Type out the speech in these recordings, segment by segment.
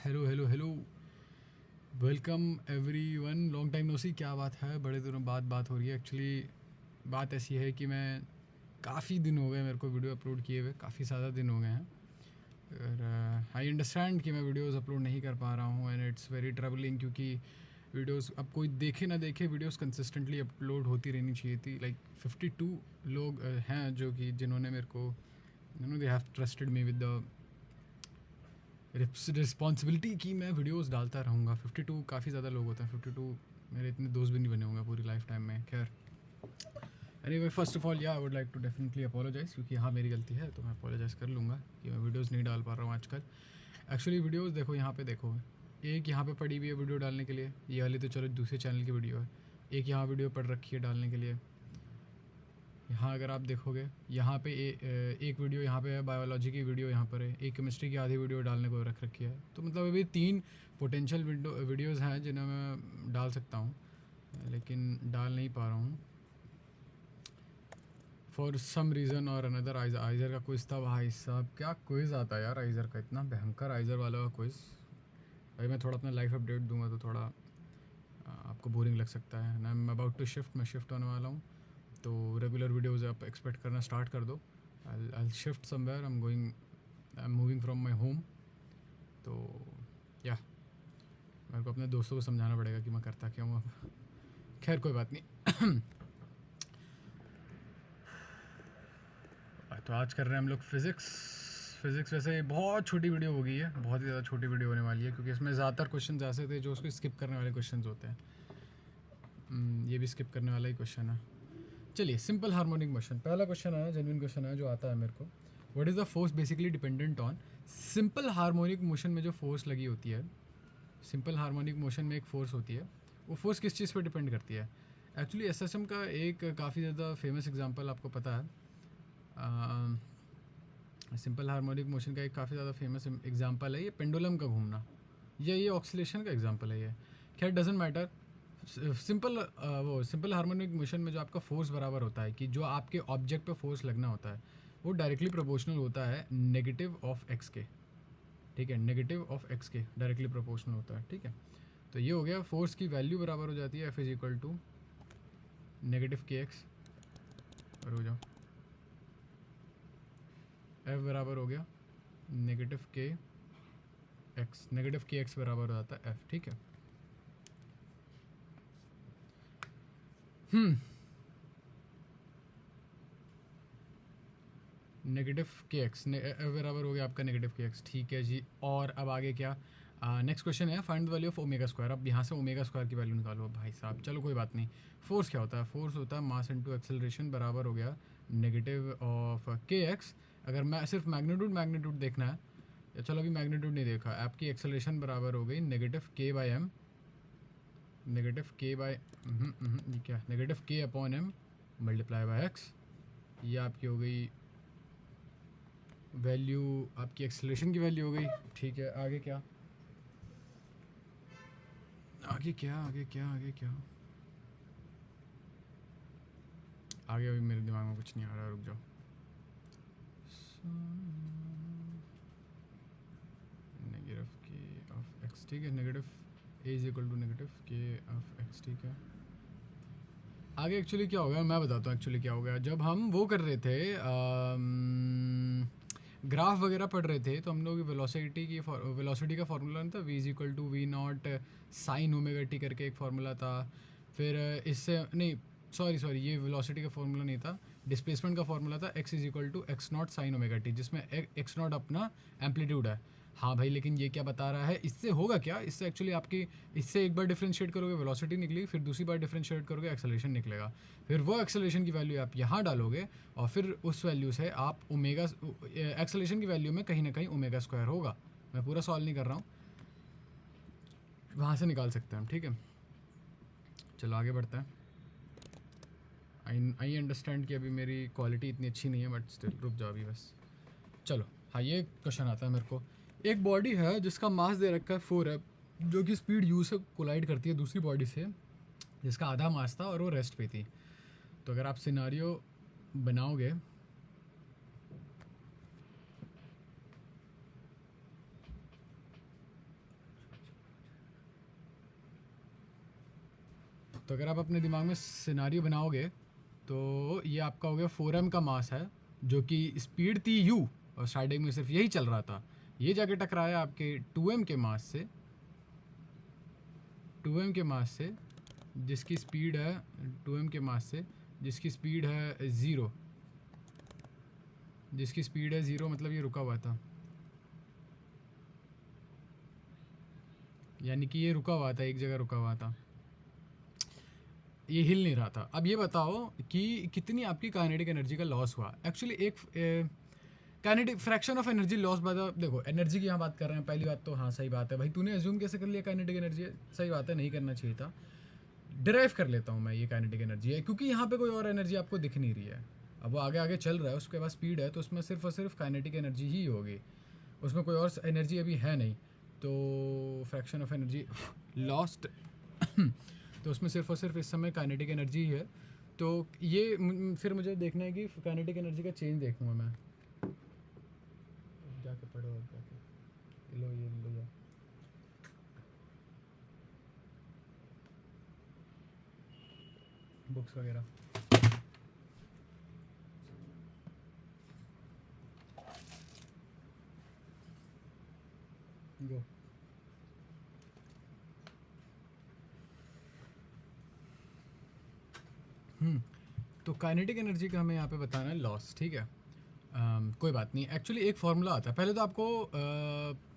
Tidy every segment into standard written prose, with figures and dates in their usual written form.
Hello hello hello, welcome everyone. Long time no see. क्या बात है, बड़े दिनों बाद बात हो रही है। एक्चुअली बात ऐसी है कि मैं काफ़ी दिन हो गए मेरे को वीडियो अपलोड किए हुए, काफ़ी ज़्यादा दिन हो गए हैं। और आई अंडरस्टैंड कि मैं वीडियोस अपलोड नहीं कर पा रहा हूँ एंड इट्स वेरी ट्रबलिंग, क्योंकि वीडियोस अब कोई देखे ना देखे, वीडियोस कंसिस्टेंटली अपलोड होती रहनी चाहिए थी। लाइक 52 लोग हैं जो कि जिन्होंने मेरे को they have trusted me with the responsibility की मैं वीडियोस डालता रहूँगा। 52 काफ़ी ज़्यादा लोग होते हैं। 52 मेरे इतने दोस्त भी नहीं बने होंगे पूरी लाइफ टाइम में। खैर, anyway, first of all I would like to definitely apologise, क्योंकि हाँ मेरी गलती है, तो मैं अपोलोजाइज़ कर लूँगा कि मैं वीडियोस नहीं डाल पा रहा हूँ आजकल। एक्चुअली वीडियोस देखो, यहाँ पे देखो, एक यहाँ पे पड़ी हुई है वीडियो डालने के लिए। ये वाली तो चलो दूसरे चैनल की वीडियो है। एक यहाँ वीडियो पड़ रखी है डालने के लिए। यहाँ अगर आप देखोगे, यहाँ पे एक वीडियो यहाँ पे है, बायोलॉजी की वीडियो यहाँ पर है, एक केमिस्ट्री की आधी वीडियो डालने को रख रखी है। तो मतलब अभी 3 पोटेंशियल वीडियोज़ हैं जिन्हें मैं डाल सकता हूँ, लेकिन डाल नहीं पा रहा हूँ फॉर सम रीज़न और अनदर। आइज़र का क्विज़ था भाई साहब, क्या क्विज़ आता है यार आइज़र का, इतना भयंकर आइज़र वाला का क्विज़। भाई मैं थोड़ा अपना लाइफ अपडेट दूंगा तो थोड़ा आपको बोरिंग लग सकता है ना। I am about to shift, मैं शिफ्ट होने वाला हूँ, तो रेगुलर वीडियोज़ आप एक्सपेक्ट करना स्टार्ट कर दो। I'll shift somewhere, I'm moving from my home। तो या मेरे को अपने दोस्तों को समझाना पड़ेगा कि मैं करता क्या हूँ अब। खैर कोई बात नहीं। तो आज कर रहे हैं हम लोग फिज़िक्स। वैसे बहुत छोटी वीडियो हो गई है, बहुत ही ज़्यादा छोटी वीडियो होने वाली है, क्योंकि इसमें ज़्यादातर क्वेश्चन ऐसे थे जो उसको स्किप करने वाले क्वेश्चन होते हैं। ये भी स्किप करने वाला ही क्वेश्चन है। चलिए, सिंपल हार्मोनिक मोशन पहला क्वेश्चन है, जेन्युइन क्वेश्चन है जो आता है मेरे को। What is the force basically dependent on. Simple harmonic motion में जो फोर्स लगी होती है, सिंपल हार्मोनिक मोशन में एक फ़ोर्स होती है, वो फोर्स किस चीज़ पर डिपेंड करती है। एक्चुअली एसएसएम का एक काफ़ी ज़्यादा फेमस एग्जांपल आपको पता है। सिंपल हार्मोनिक मोशन का एक काफ़ी ज़्यादा फेमस एग्जांपल है ये पेंडुलम का घूमना, या ये ऑक्सीलेशन का एग्जांपल है ये। खैर doesn't matter. Simple harmonic motion में जो आपका फोर्स बराबर होता है, कि जो आपके ऑब्जेक्ट पे फोर्स लगना होता है, वो डायरेक्टली प्रोपोर्शनल होता है नेगेटिव ऑफ एक्स के। ठीक है, नेगेटिव ऑफ एक्स के डायरेक्टली प्रोपोर्शनल होता है। ठीक है, तो ये हो गया, फोर्स की वैल्यू बराबर हो जाती है F is equal to negative k x. और हो जाओ, एफ बराबर हो गया negative k x. Negative k x बराबर हो जाता है एफ। ठीक है, नेगेटिव के एक्स बराबर हो गया आपका नेगेटिव के एक्स। ठीक है जी, और अब आगे क्या, नेक्स्ट क्वेश्चन है find the value of omega square. अब यहाँ से ओमेगा स्क्वायर की वैल्यू निकालो भाई साहब। चलो कोई बात नहीं। फोर्स क्या होता है, फोर्स होता है मास इनटू एक्सेलरेशन, बराबर हो गया नेगेटिव ऑफ के एक्स। अगर मैं सिर्फ मैग्नीट्यूड देखना है, या चलो अभी मैग्नीट्यूड नहीं देखा, आपकी एक्सेलरेशन बराबर हो गई negative k by m. Negative k by ये क्या, negative k upon m multiply by x. ये आपकी हो गई वैल्यू, आपकी एक्सेलरेशन की वैल्यू हो गई। ठीक है, आगे क्या, आगे क्या, आगे क्या, आगे क्या, आगे अभी मेरे दिमाग में कुछ नहीं आ रहा, रुक जाओ। Negative k of x. ठीक है, negative a is equal to negative k of x. ठीक है, आगे एक्चुअली क्या हो गया मैं बताता हूँ। एक्चुअली क्या हो गया, जब हम वो कर रहे थे ग्राफ वगैरह पढ़ रहे थे, तो हम लोग वेलोसिटी का फार्मूला नहीं था, v is equal to v naught sine omega t करके एक फार्मूला था। फिर इससे नहीं, सॉरी ये वेलोसिटी का फार्मूला नहीं था, डिस्प्लेसमेंट का फार्मूला था, x is equal to x naught sine omega t, जिसमें एक्स नॉट अपना एम्पलीट्यूड है। हाँ भाई, लेकिन ये क्या बता रहा है, इससे होगा क्या, इससे एक्चुअली आपकी, इससे एक बार डिफरेंशिएट करोगे वेलोसिटी निकलेगी, फिर दूसरी बार डिफरेंशिएट करोगे एक्सेलरेशन निकलेगा। फिर वो एक्सेलरेशन की वैल्यू आप यहाँ डालोगे, और फिर उस वैल्यू से आप ओमेगा, एक्सेलरेशन की वैल्यू में कहीं ना कहीं ओमेगा स्क्वायर होगा। मैं पूरा सॉल्व नहीं कर रहा हूँ, वहाँ से निकाल सकते हैं हम। ठीक है, चलो आगे बढ़ते हैं। आई अंडरस्टैंड कि अभी मेरी क्वालिटी इतनी अच्छी नहीं है, बट स्टिल रुक जाओ अभी बस। चलो हाँ, ये क्वेश्चन आता है मेरे को। एक बॉडी है जिसका मास दे रखा है 4 है, जो कि स्पीड यू से कोलाइड करती है दूसरी बॉडी से जिसका आधा मास था और वो रेस्ट पे थी। तो अगर आप सिनारियो बनाओगे, तो अगर आप अपने दिमाग में सिनारियो बनाओगे तो ये आपका हो गया 4m का मास है जो कि स्पीड थी u और स्टार्टिंग में सिर्फ यही चल रहा था, ये जाके टकराया आपके 2m के मास से, 2m के मास से जिसकी स्पीड है 2m के मास से जिसकी स्पीड है 0, जिसकी स्पीड है 0 मतलब ये रुका हुआ था, यानी कि ये रुका हुआ था, एक जगह रुका हुआ था, ये हिल नहीं रहा था। अब ये बताओ कि कितनी आपकी काइनेटिक एनर्जी का लॉस हुआ। एक्चुअली एक kinetic fraction of energy loss बता, देखो एनर्जी की यहाँ बात कर रहे हैं, पहली बात तो हाँ सही बात है भाई, तूने एज्यूम कैसे कर लिया काइनेटिक एनर्जी है, सही बात है, नहीं करना चाहिए था। डिराइव कर लेता हूँ मैं ये काइनेटिक एनर्जी है, क्योंकि यहाँ पे कोई और एनर्जी आपको दिख नहीं रही है। अब वो आगे आगे चल रहा है, उसके बाद स्पीड है, तो उसमें सिर्फ और सिर्फ काइनेटिक एनर्जी ही होगी, उसमें कोई और एनर्जी अभी है नहीं। तो फ्रैक्शन ऑफ एनर्जी लॉस्ट तो उसमें सिर्फ और सिर्फ इस समय काइनेटिक एनर्जी ही है। तो ये फिर मुझे देखना है कि काइनेटिक एनर्जी का चेंज देखूँगा मैं, जाके पढ़ो और जाके लो ये लो बुक्स वगैरह। गो तो काइनेटिक एनर्जी का हमें यहाँ पे बताना है लॉस, ठीक है। कोई बात नहीं, एक्चुअली एक फॉर्मूला आता है, पहले तो आपको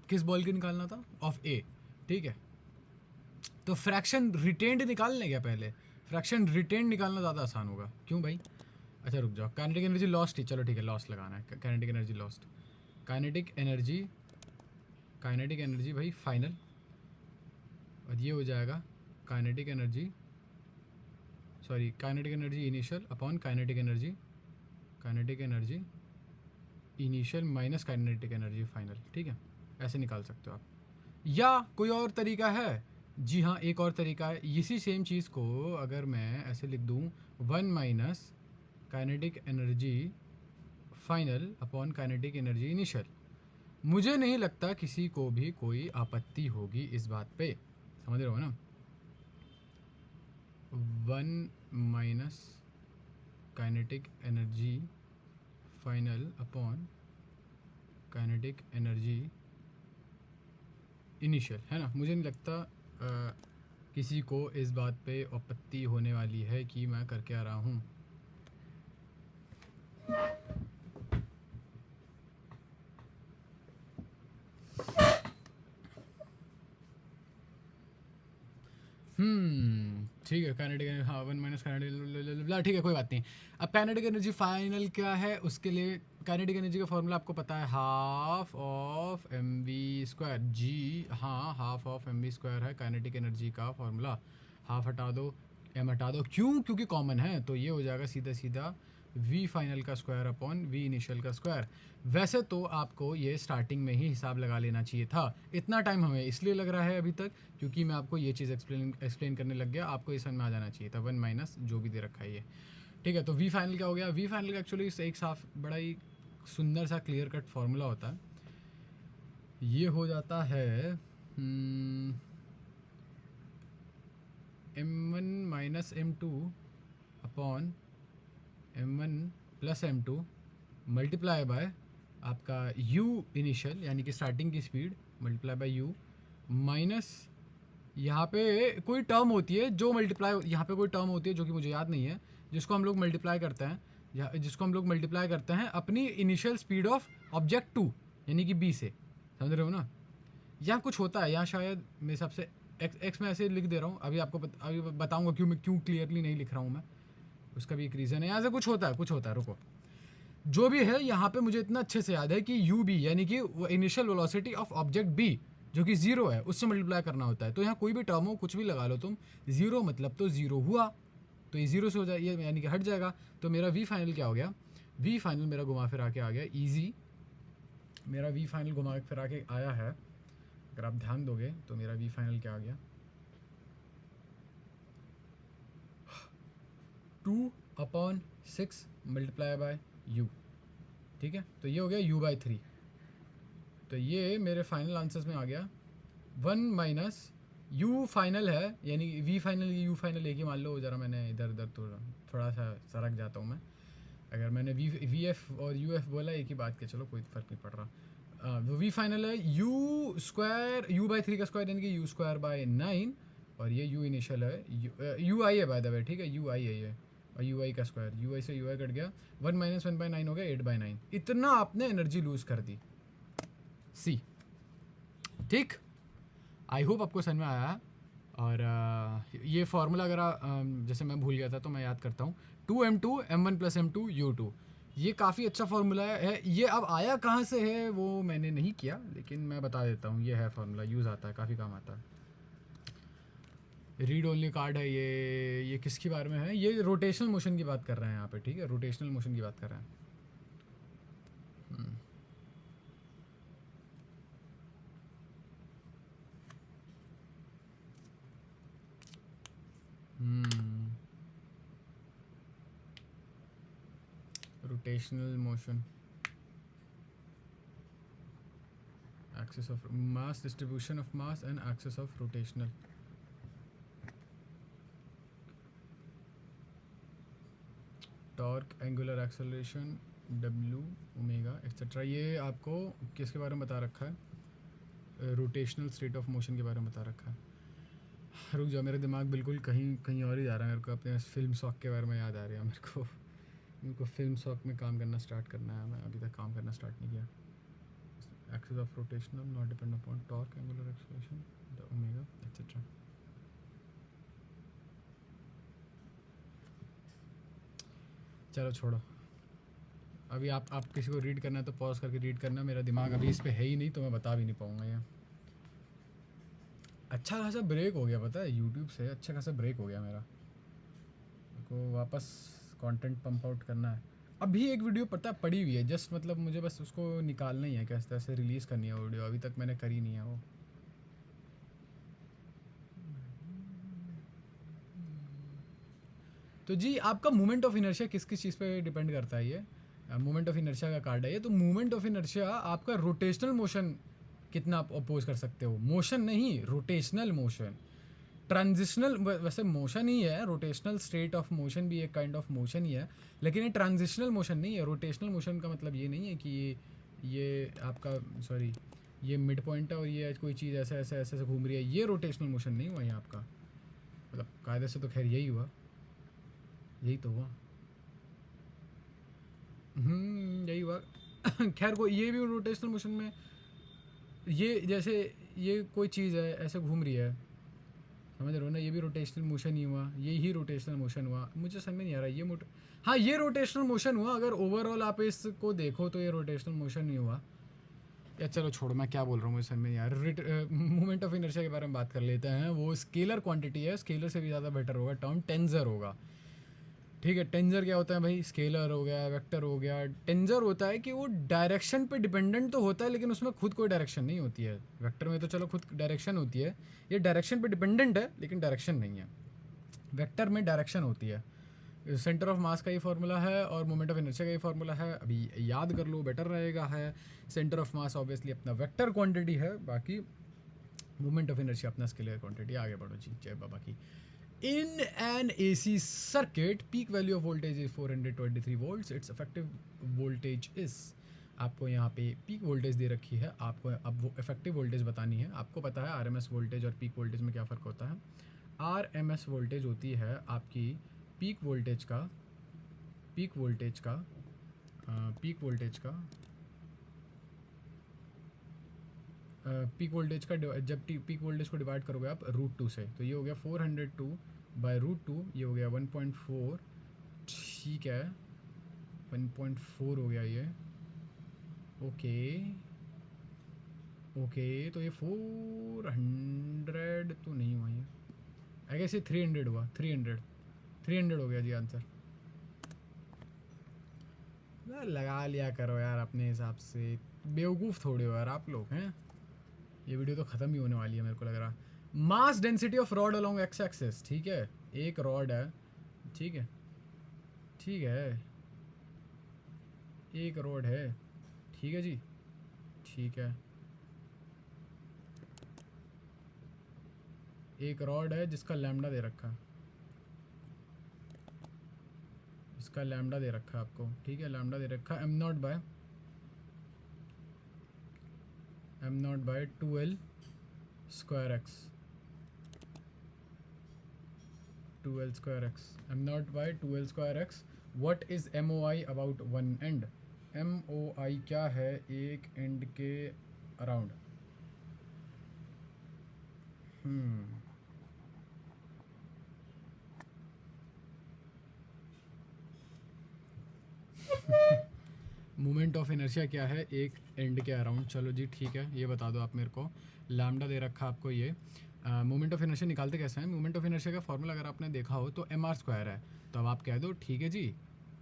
किस बॉल की निकालना था, ऑफ ए, ठीक है। तो फ्रैक्शन रिटेन्ड निकाल लें क्या, पहले फ्रैक्शन रिटेन्ड निकालना ज़्यादा आसान होगा, क्यों भाई। अच्छा रुक जाओ, काइनेटिक एनर्जी लॉस्ट ही, चलो ठीक है लॉस्ट लगाना है, kinetic energy lost, kinetic energy भाई फाइनल, और ये हो जाएगा kinetic energy initial upon kinetic energy initial minus kinetic energy final, ठीक है, ऐसे निकाल सकते हो आप। या कोई और तरीका है, जी हाँ एक और तरीका है, इसी सेम चीज़ को अगर मैं ऐसे लिख दूँ 1 minus kinetic energy final upon kinetic energy initial, मुझे नहीं लगता किसी को भी कोई आपत्ति होगी इस बात पे, समझ रहे हो ना। 1 minus kinetic energy final upon kinetic energy initial, है ना। मुझे नहीं लगता किसी को इस बात पे आपत्ति होने वाली है कि मैं करके आ रहा हूँ। ठीक है, काइनेटिक एनर्जी हाँ 1 माइनस काइनेटिक, ठीक है कोई बात नहीं। अब काइनेटिक एनर्जी फाइनल क्या है, उसके लिए काइनेटिक एनर्जी का फॉर्मूला आपको पता है, हाफ ऑफ mv², जी हाँ हाफ ऑफ mv² है काइनेटिक एनर्जी का फॉर्मूला। हाफ हटा दो, m हटा दो, क्यों, क्योंकि कॉमन है, तो ये हो जाएगा सीधा सीधा v फाइनल का स्क्वायर अपॉन v इनिशियल का स्क्वायर। वैसे तो आपको ये स्टार्टिंग में ही हिसाब लगा लेना चाहिए था, इतना टाइम हमें इसलिए लग रहा है अभी तक क्योंकि मैं आपको ये चीज़ एक्सप्लेन करने लग गया, आपको इस समझ में आ जाना चाहिए था 1 माइनस जो भी दे रखा है ये, ठीक है। तो v फाइनल क्या हो गया, v फाइनल का एक्चुअली एक साफ बड़ा ही सुंदर सा क्लियर कट फार्मूला होता है, ये हो जाता है m1 minus m2 upon m1 plus m2 multiply by आपका u इनिशियल यानी कि स्टार्टिंग की speed multiply by u minus यहाँ पे कोई टर्म होती है जो मल्टीप्लाई, यहाँ पे कोई टर्म होती है जो कि मुझे याद नहीं है, जिसको हम लोग मल्टीप्लाई करते हैं अपनी इनिशियल स्पीड ऑफ ऑब्जेक्ट 2 यानी कि b से, समझ रहे हो ना। यहाँ कुछ होता है, यहाँ शायद मेरे हिसाब से x में ऐसे लिख दे रहा हूँ, अभी आपको अभी बताऊँगा क्यों क्लियरली नहीं लिख रहा हूँ मैं, उसका भी एक रीज़न है, यहाँ से कुछ होता है, रुको। जो भी है यहाँ पे मुझे इतना अच्छे से याद है कि u b यानी कि initial velocity of object b जो कि 0 है उससे मल्टीप्लाई करना होता है। तो यहाँ कोई भी टर्म हो कुछ भी लगा लो तुम, 0 मतलब तो 0 हुआ, तो ये 0 से हो जाए, ये यानी कि हट जाएगा। तो मेरा v फाइनल क्या हो गया, v फाइनल मेरा घुमा फिरा के आ गया ईजी, मेरा v फाइनल घुमा फिरा के आया है, अगर आप ध्यान दोगे तो मेरा v फाइनल क्या आ गया 2/6 मल्टीप्लाई बाय u, ठीक है। तो ये हो गया u/3, तो ये मेरे फाइनल आंसर्स में आ गया 1 माइनस यू फाइनल है, यानी वी फाइनल यू फाइनल एक ही मान लो ज़रा। मैंने इधर उधर थोड़ा सा सरक जाता हूँ मैं। अगर मैंने वी एफ और यू एफ बोला एक ही बात के, चलो कोई फ़र्क नहीं पड़ रहा। वो वी फाइनल है यू स्क्वायर, यू बाई 3 का स्क्वायर यानी कि यू स्क्वायर बाई 9, और ये यू इनिशियल है, यू आई है बाय द वे, ठीक है, यू आई है ये, और यू आई का स्क्वायर, यू आई से यू आई कट गया, 1 माइनस 1/9 हो गया 8/9। इतना आपने एनर्जी लूज़ कर दी सी। ठीक, आई होप आपको समझ में आया। और ये फार्मूला अगर जैसे मैं भूल गया था तो मैं याद करता हूँ, 2m2 m1 plus m2 u2। ये काफ़ी अच्छा फार्मूला है। ये अब आया कहाँ से है वो मैंने नहीं किया, लेकिन मैं बता देता हूँ। ये है फार्मूला, यूज़ आता है, काफ़ी काम आता है। रीड ओनली कार्ड है ये किसके बारे में है? ये रोटेशनल मोशन की बात कर रहे हैं यहाँ पे, ठीक है, रोटेशनल मोशन की बात कर रहे हैं। Rotational motion, axis of mass, distribution of mass and axis of rotational। Torque, angular acceleration, W, omega etcetera. ये आपको किसके बारे में बता रखा है? रोटेशनल स्टेट ऑफ मोशन के बारे में बता रखा है। रुक जाओ, मेरा दिमाग बिल्कुल कहीं कहीं और ही जा रहा है। मेरे को अपने फिल्म शौक के बारे में याद आ रही है। मेरे को फिल्म शौक में काम करना स्टार्ट करना है। मैं अभी तक काम करना स्टार्ट नहीं किया। Axis of rotational not depend upon torque, angular acceleration, the omega etcetera. चलो छोड़ो, अभी आप किसी को रीड करना है तो पॉज करके रीड करना। मेरा दिमाग अभी इस पे है ही नहीं, तो मैं बता भी नहीं पाऊँगा। ये अच्छा खासा ब्रेक हो गया, पता है, यूट्यूब से अच्छा खासा ब्रेक हो गया मेरा। मेरे को वापस कंटेंट पंप आउट करना है। अभी एक वीडियो पता पड़ी हुई है, जस्ट मतलब मुझे बस उसको निकालना ही है, कैसे तरह से रिलीज़ करनी है वो वीडियो। अभी तक मैंने करी नहीं है वो। तो जी, आपका मोमेंट ऑफ इनर्शिया किस किस चीज़ पे डिपेंड करता है? ये मोमेंट ऑफ इनर्शिया का कार्ड है ये। तो मोमेंट ऑफ इनर्शिया आपका रोटेशनल मोशन कितना आप अपोज कर सकते हो। मोशन नहीं, रोटेशनल मोशन। ट्रांजिशनल वैसे मोशन ही है, रोटेशनल स्टेट ऑफ मोशन भी एक काइंड ऑफ मोशन ही है, लेकिन ये ट्रांजिशनल मोशन नहीं है। रोटेशनल मोशन का मतलब ये नहीं है कि ये आपका, सॉरी, ये मिड पॉइंट है और ये कोई चीज़ ऐसे ऐसे ऐसे ऐसे घूम रही है, ये रोटेशनल मोशन नहीं हुआ यहाँ आपका। मतलब कायदे से तो खैर यही हुआ, यही तो हुआ, यही हुआ। खैर को ये भी रोटेशनल मोशन में, ये जैसे ये कोई चीज़ है ऐसे घूम रही है, समझ रहे हो ना, ये भी रोटेशनल मोशन ही हुआ, ये ही रोटेशनल मोशन हुआ। मुझे समझ में नहीं आ रहा ये हाँ, ये रोटेशनल मोशन हुआ। अगर ओवरऑल आप इसको देखो तो ये रोटेशनल मोशन नहीं हुआ। या चलो छोड़ो, मैं क्या बोल रहा हूँ, मुझे समझ में नहीं आ रहा। मोमेंट ऑफ इनर्शिया के बारे में बात कर लेते हैं। वो स्केलर क्वांटिटी है, स्केलर से भी ज़्यादा बेटर होगा टर्म टेंजर होगा। ठीक है, टेंजर क्या होता है भाई? स्केलर हो गया, वेक्टर हो गया। टेंजर होता है कि वो डायरेक्शन पे डिपेंडेंट तो होता है, लेकिन उसमें खुद कोई डायरेक्शन नहीं होती है। वेक्टर में तो चलो खुद डायरेक्शन होती है, ये डायरेक्शन पे डिपेंडेंट है लेकिन डायरेक्शन नहीं है। वेक्टर में डायरेक्शन होती है। सेंटर ऑफ मास का ही फार्मूला है और मोमेंट ऑफ इनर्शिया का ही फार्मूला है। अभी याद कर लो, बेटर रहेगा। है सेंटर ऑफ मास ऑब्वियसली अपना वेक्टर क्वांटिटी है, बाकी मोमेंट ऑफ इनर्शिया अपना स्केलर क्वांटिटी। आगे बढ़ो जी, जय बाबा की। In an AC circuit, peak value of voltage is 423 volts. Its effective voltage is, आपको यहाँ पे पीक वोल्टेज दे रखी है, आपको अब वो इफेक्टिव वोल्टेज बतानी है। आपको पता है आरएमएस वोल्टेज और पीक वोल्टेज में क्या फ़र्क होता है। आरएमएस वोल्टेज होती है आपकी पीक वोल्टेज का, पीक वोल्टेज का, पीक वोल्टेज का, पीक वोल्टेज का, जब पीक वोल्टेज को डिवाइड करोगे आप √2 से, तो ये हो गया 402 बाई √2, ये हो गया 1.4। ठीक है, 1.4 हो गया ये। ओके ओके, तो ये 400 तो नहीं हुआ, ये आई गेस ये 300 हुआ। 300 हो गया जी आंसर। लगा लिया करो यार अपने हिसाब से, बेवकूफ़ थोड़े हो यार आप लोग हैं। ये वीडियो तो ख़त्म ही होने वाली है मेरे को लग रहा। Mass density of rod along x axis, ठीक है, एक रॉड है, ठीक है, ठीक है, एक रॉड है, ठीक है जी, ठीक है। एक रॉड है जिसका लैम्डा दे रखा है, इसका लैम्डा दे रखा है आपको, ठीक है, लैम्डा दे रखा है m0 by 2l square x, 2l square x, m0 by 2l square x. What is MOI about one end? MOI क्या है एक एंड के अराउंड? मोमेंट ऑफ इनर्शिया क्या है एक एंड के अराउंड? चलो जी ठीक है, ये बता दो आप मेरे को। लैम्डा दे रखा आपको ये। मोमेंट ऑफ इनर्शिया निकालते कैसे हैं? मोमेंट ऑफ इनर्शिया का फॉर्मूला अगर आपने देखा हो तो mr² है, तो अब आप कह दो ठीक है जी,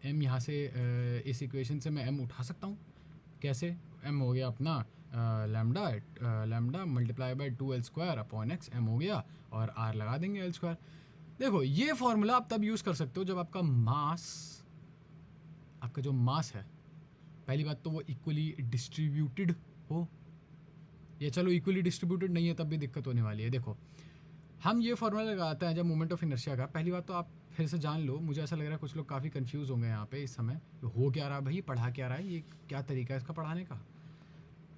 m यहाँ से इस इक्वेशन से मैं m उठा सकता हूँ। कैसे? m हो गया अपना lambda multiply by 2l² upon x, m हो गया, और r लगा देंगे l²। देखो ये फॉर्मूला आप तब यूज़ कर सकते हो जब आपका जो मास है, पहली बात तो वो इक्वली डिस्ट्रीब्यूटेड हो, या चलो इक्वली डिस्ट्रीब्यूटेड नहीं है तब भी दिक्कत होने वाली है। देखो हम ये फॉर्मूला लगाते हैं जब मोमेंट ऑफ इनर्शिया का। पहली बात तो आप फिर से जान लो, मुझे ऐसा लग रहा है कुछ लोग काफ़ी कंफ्यूज होंगे यहाँ पे इस समय, हो क्या रहा है भाई, पढ़ा क्या रहा है, ये क्या तरीका है इसका पढ़ाने का।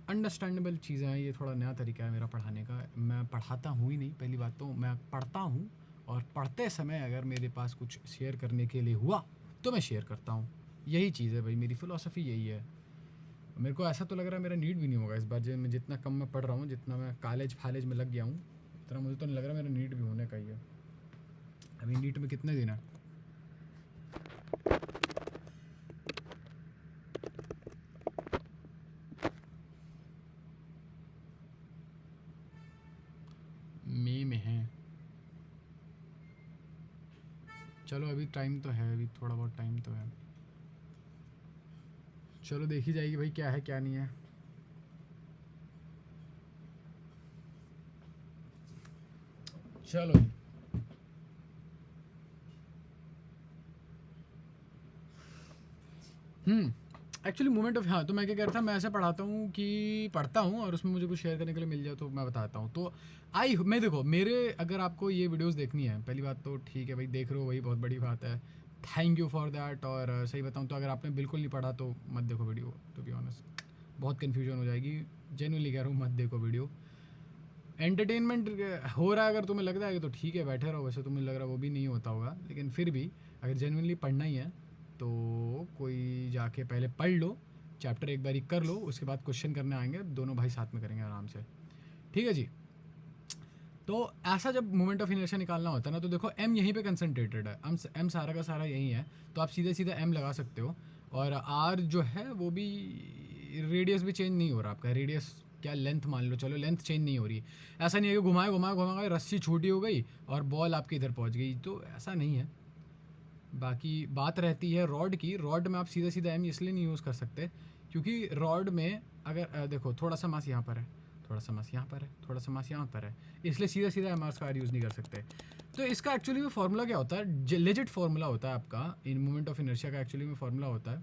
अंडरस्टैंडेबल चीज़ें हैं, ये थोड़ा नया तरीका है मेरा पढ़ाने का। मैं पढ़ाता हूँ ही नहीं, पहली बात तो मैं पढ़ता हूँ, और पढ़ते समय अगर मेरे पास कुछ शेयर करने के लिए हुआ तो मैं शेयर करता हूँ। यही चीज़ है भाई, मेरी फ़िलॉसफ़ी यही है। मेरे को ऐसा तो लग रहा है मेरा नीट भी नहीं होगा इस बार, मैं जितना कम मैं पढ़ रहा हूँ, जितना मैं कॉलेज फालेज में लग गया हूँ, इतना मुझे तो नहीं लग रहा मेरा नीट भी होने का ही है। अभी नीट में कितने दिन है? मई में है। चलो अभी टाइम तो है, अभी थोड़ा बहुत टाइम तो है, चलो देखी जाएगी भाई क्या है क्या नहीं है। चलो एक्चुअली मोमेंट ऑफ, हाँ तो मैं क्या कह रहा था, मैं ऐसे पढ़ाता हूँ कि पढ़ता हूँ और उसमें मुझे कुछ शेयर करने के लिए मिल जाए तो मैं बताता हूँ। तो मैं देखो मेरे, अगर आपको ये वीडियोस देखनी है, पहली बात तो ठीक है भाई, देख रहे हो वही बहुत बड़ी बात है, थैंक यू फॉर दैट। और सही बताऊँ तो अगर आपने बिल्कुल नहीं पढ़ा तो मत देखो वीडियो, टू बी ऑनेस्ट बहुत कन्फ्यूजन हो जाएगी, जेन्युइनली कह रहा हूँ, मत देखो वीडियो। एंटरटेनमेंट हो रहा है अगर तुम्हें लग रहा है तो ठीक है बैठे रहो, वैसे तुम्हें लग रहा है वो भी नहीं होता होगा, लेकिन फिर भी अगर जेन्युइनली पढ़ना ही है तो कोई जाके पहले पढ़ लो, चैप्टर एक बारी कर लो, उसके बाद क्वेश्चन करने आएंगे, दोनों भाई साथ में करेंगे आराम से, ठीक है जी। तो ऐसा जब मोमेंट ऑफ इनर्शिया निकालना होता है ना, तो देखो m यहीं पे कंसंट्रेटेड है, m सारा का सारा यहीं है, तो आप सीधे सीधे m लगा सकते हो। और r जो है वो भी, रेडियस भी चेंज नहीं हो रहा आपका, रेडियस क्या लेंथ मान लो, चलो लेंथ चेंज नहीं हो रही, ऐसा नहीं है कि घुमाए रस्सी छोटी हो गई और बॉल आपके इधर पहुंच गई, तो ऐसा नहीं है। बाकी बात रहती है रॉड की, रॉड में आप सीधा सीधा m इसलिए नहीं यूज़ कर सकते क्योंकि रॉड में अगर देखो थोड़ा सा मास यहाँ पर है, थोड़ा सा मास यहाँ पर है, थोड़ा सा मास यहाँ पर है, इसलिए सीधा सीधा mr² यूज़ नहीं कर सकते। तो इसका एक्चुअली में फार्मूला क्या होता है, लेजिट फार्मूला होता है आपका इन मोमेंट ऑफ इनर्शिया का, एक्चुअली में फार्मूला होता है,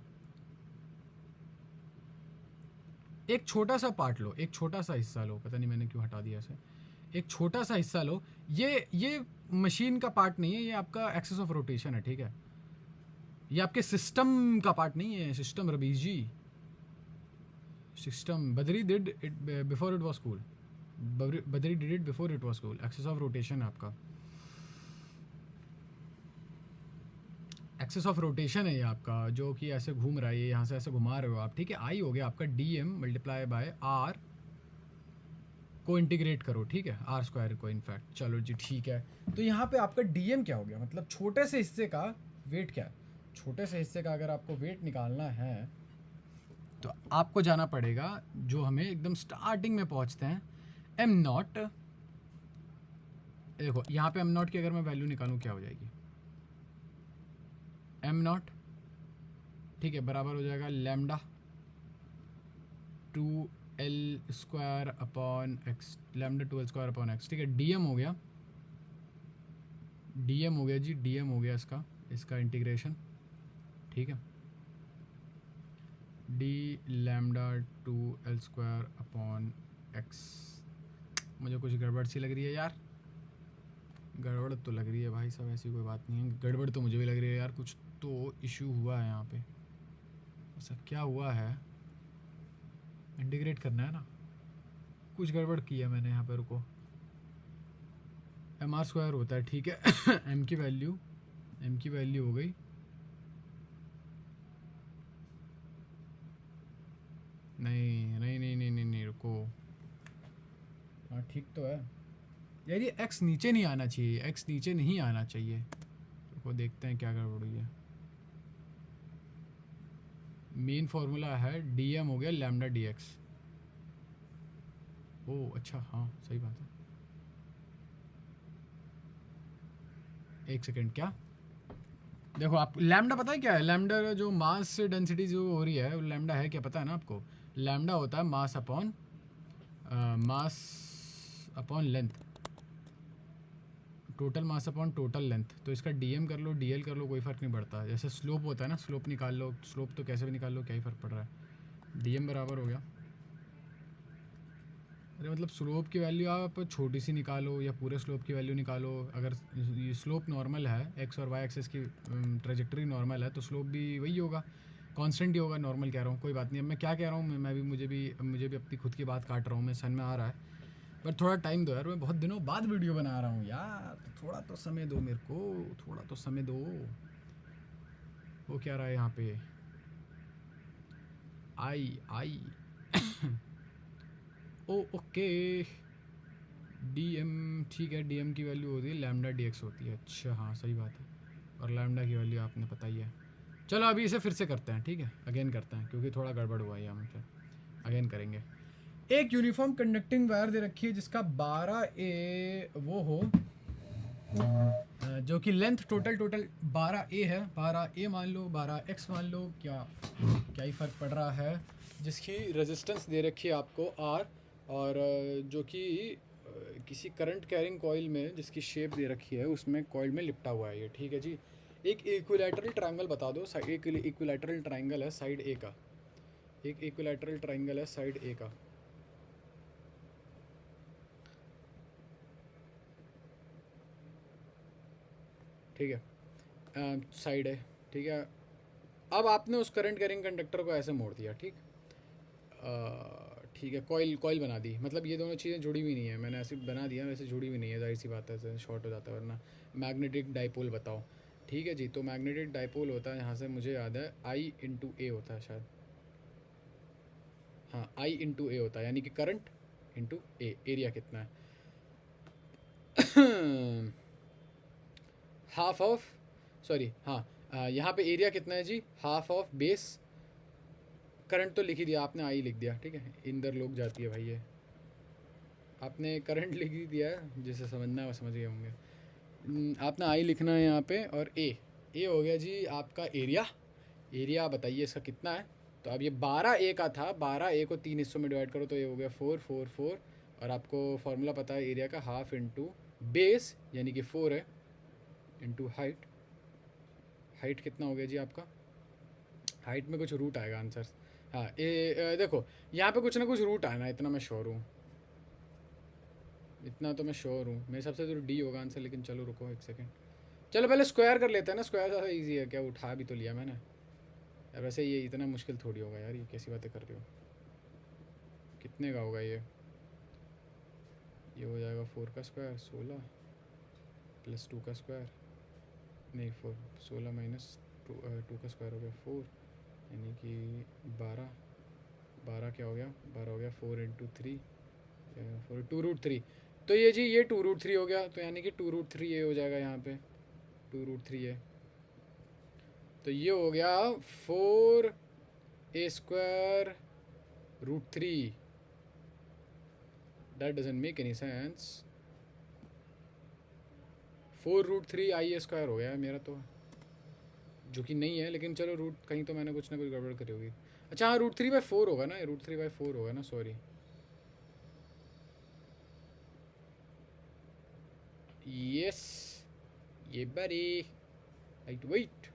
एक छोटा सा पार्ट लो, एक छोटा सा हिस्सा लो, पता नहीं मैंने क्यों हटा दिया इसे, एक छोटा सा हिस्सा लो, ये मशीन का पार्ट नहीं है, ये आपका एक्सेस ऑफ रोटेशन है, ठीक है, ये आपके सिस्टम का पार्ट नहीं है, सिस्टम रबीज जी, system Badri did it before it was cool, Badri did it before it was cool, axis of rotation आपका, एक्सेस ऑफ रोटेशन है ये आपका, जो कि ऐसे घूम रहा है, ये यहाँ से ऐसे घुमा रहे हो आप, ठीक है। आई हो गया आपका dm मल्टीप्लाई बाय r को इंटीग्रेट करो, ठीक है, r² को इनफैक्ट, चलो जी ठीक है। तो यहाँ पे आपका dm क्या हो गया, मतलब छोटे से हिस्से का वेट क्या है, छोटे से हिस्से का अगर आपको वेट निकालना है तो आपको जाना पड़ेगा, जो हमें एकदम स्टार्टिंग में पहुँचते हैं, m0, देखो यहाँ पे m0 की अगर मैं वैल्यू निकालूँ क्या हो जाएगी, m0 ठीक है बराबर हो जाएगा lambda 2l² upon x, lambda 2l² upon x, ठीक है। dm हो गया, dm हो गया जी, dm हो गया इसका इंटीग्रेशन, ठीक है, d lambda 2l² upon x, मुझे कुछ गड़बड़ सी लग रही है यार, गड़बड़ तो लग रही है भाई साहब, ऐसी कोई बात नहीं है, गड़बड़ तो मुझे भी लग रही है यार, कुछ तो इशू हुआ है यहाँ पे। ऐसा क्या हुआ है, इंटीग्रेट करना है ना, कुछ गड़बड़ की है मैंने यहाँ पे। रुको, एम आर स्क्वायर होता है, ठीक है। एम की वैल्यू हो गई, नहीं, रुको, हाँ ठीक तो है यार, ये एक्स नीचे नहीं आना चाहिए, एक्स नीचे नहीं आना चाहिए। रुको देखते हैं क्या गड़बड़ हुई है। मेन फॉर्मूला है डी एम हो गया लैम्डा डी एक्स। ओह अच्छा, हाँ सही बात है। एक सेकेंड, क्या देखो, आप लैम्डा पता है क्या है? लैम्डा जो मास डेंसिटी जो हो रही है, लैम्डा है क्या पता है ना आपको? लैम्डा होता है mass upon length, total mass upon total length. तो इसका डीएम कर लो, डीएल कर लो, कोई फ़र्क नहीं पड़ता। जैसे स्लोप होता है ना, स्लोप निकाल लो, स्लोप तो कैसे भी निकाल लो, क्या ही फ़र्क पड़ रहा है। डीएम बराबर हो गया, अरे मतलब स्लोप की वैल्यू आप छोटी सी निकालो या पूरे स्लोप की वैल्यू निकालो। अगर ये स्लोप नॉर्मल है, एक्स और वाई एक्सेस की ट्रेजेक्टरी नॉर्मल है, तो स्लोप भी वही होगा, कांस्टेंट ही होगा। नॉर्मल कह रहा हूँ, कोई बात नहीं। अब मैं क्या कह रहा हूँ, मैं भी मुझे भी अपनी खुद की बात काट रहा हूँ मैं, सन में आ रहा है। पर थोड़ा टाइम दो यार, मैं बहुत दिनों बाद वीडियो बना रहा हूँ यार, तो थोड़ा तो समय दो मेरे को, थोड़ा तो समय दो। वो क्या रहा है यहाँ पे, आई ओ ओके, डीएम ठीक है, डीएम की वैल्यू होती है लैम्डा डीएक्स होती है। अच्छा हाँ सही बात है, और लैम्डा की वैल्यू आपने पता ही है। चलो अभी इसे फिर से करते हैं, ठीक है, अगेन करते हैं, क्योंकि थोड़ा गड़बड़ हुआ है यहाँ पे, अगेन करेंगे। एक यूनिफॉर्म कंडक्टिंग वायर दे रखी है जिसका 12A वो हो, जो कि लेंथ टोटल 12A है, 12A मान लो, 12X मान लो, क्या ही फ़र्क पड़ रहा है। जिसकी रेजिस्टेंस दे रखी है आपको R, और जो कि किसी करंट कैरिंग कॉइल में जिसकी शेप दे रखी है, उसमें कॉइल में लिपटा हुआ है ये, ठीक है जी। एक इक्विलैटरल ट्रायंगल बता दो, एक इक्विलैटरल ट्रायंगल है साइड ए का, एक इक्विलैटरल ट्रायंगल है साइड ए का, ठीक है, साइड है, ठीक है। अब आपने उस करंट कैरिंग कंडक्टर को ऐसे मोड़ दिया, ठीक, ठीक है, कॉइल बना दी। मतलब ये दोनों चीज़ें जुड़ी हुई नहीं है, मैंने ऐसे बना दिया, वैसे जुड़ी हुई नहीं है, जाहिर सी बात है, शॉर्ट हो जाता है वरना। मैग्नेटिक डाइपोल बताओ, ठीक है जी। तो मैग्नेटिक डाइपोल होता है, यहाँ से मुझे याद है आई इंटू ए होता है शायद, हाँ आई इंटू ए होता है, यानी कि करंट इंटू ए, एरिया कितना है, हाफ ऑफ, सॉरी हाँ, यहाँ पे एरिया कितना है जी, हाफ ऑफ बेस, करंट तो लिख ही दिया आपने, आई लिख दिया, ठीक है, इंदर लोग जाती है भाई ये, आपने करंट लिख ही दिया है, जिसे समझना है वो समझ गए होंगे। आपने आई लिखना है यहाँ पे, और ए हो गया जी आपका एरिया बताइए इसका कितना है। तो अब ये 12A का था, 12A को 3 हिस्सों में डिवाइड करो तो ये हो गया 4 4 4, और आपको फार्मूला पता है एरिया का, हाफ इंटू बेस यानी कि 4 है, इंटू हाइट कितना हो गया जी आपका, हाइट में कुछ रूट आएगा आंसर, हाँ देखो यहाँ पे कुछ ना कुछ रूट आना, इतना मैं श्योर हूँ, इतना तो मैं श्योर हूँ, मेरे हिसाब से तो डी होगा आंसर। लेकिन चलो रुको एक सेकेंड, चलो पहले स्क्वायर कर लेते हैं ना, स्क्वायर ज़्यादा ईजी है, क्या उठा भी तो लिया मैंने यार, वैसे ये इतना मुश्किल थोड़ी होगा यार, ये कैसी बातें कर रहे हो, कितने का होगा ये हो जाएगा 4 का स्क्वायर 16 प्लस 2 का स्क्वायर, नहीं 4, 16 माइनस 2 का स्क्वायर हो गया 4, यानी कि 12 क्या हो गया, 12 हो गया 4 इंटू 3, 4 2√3, तो ये जी ये 2√3 हो गया, तो यानी कि 2√3 ये हो जाएगा यहाँ पे, 2√3 ये, तो ये हो गया 4A square √3, that doesn't make any sense, 4√3 I square हो गया मेरा तो, जो कि नहीं है, लेकिन चलो रूट कहीं तो मैंने कुछ ना कुछ गड़बड़ करी होगी। अच्छा हाँ, √3/4 होगा ना, √3/4 होगा ना, सॉरी, यस ये बड़ी राइट वेट।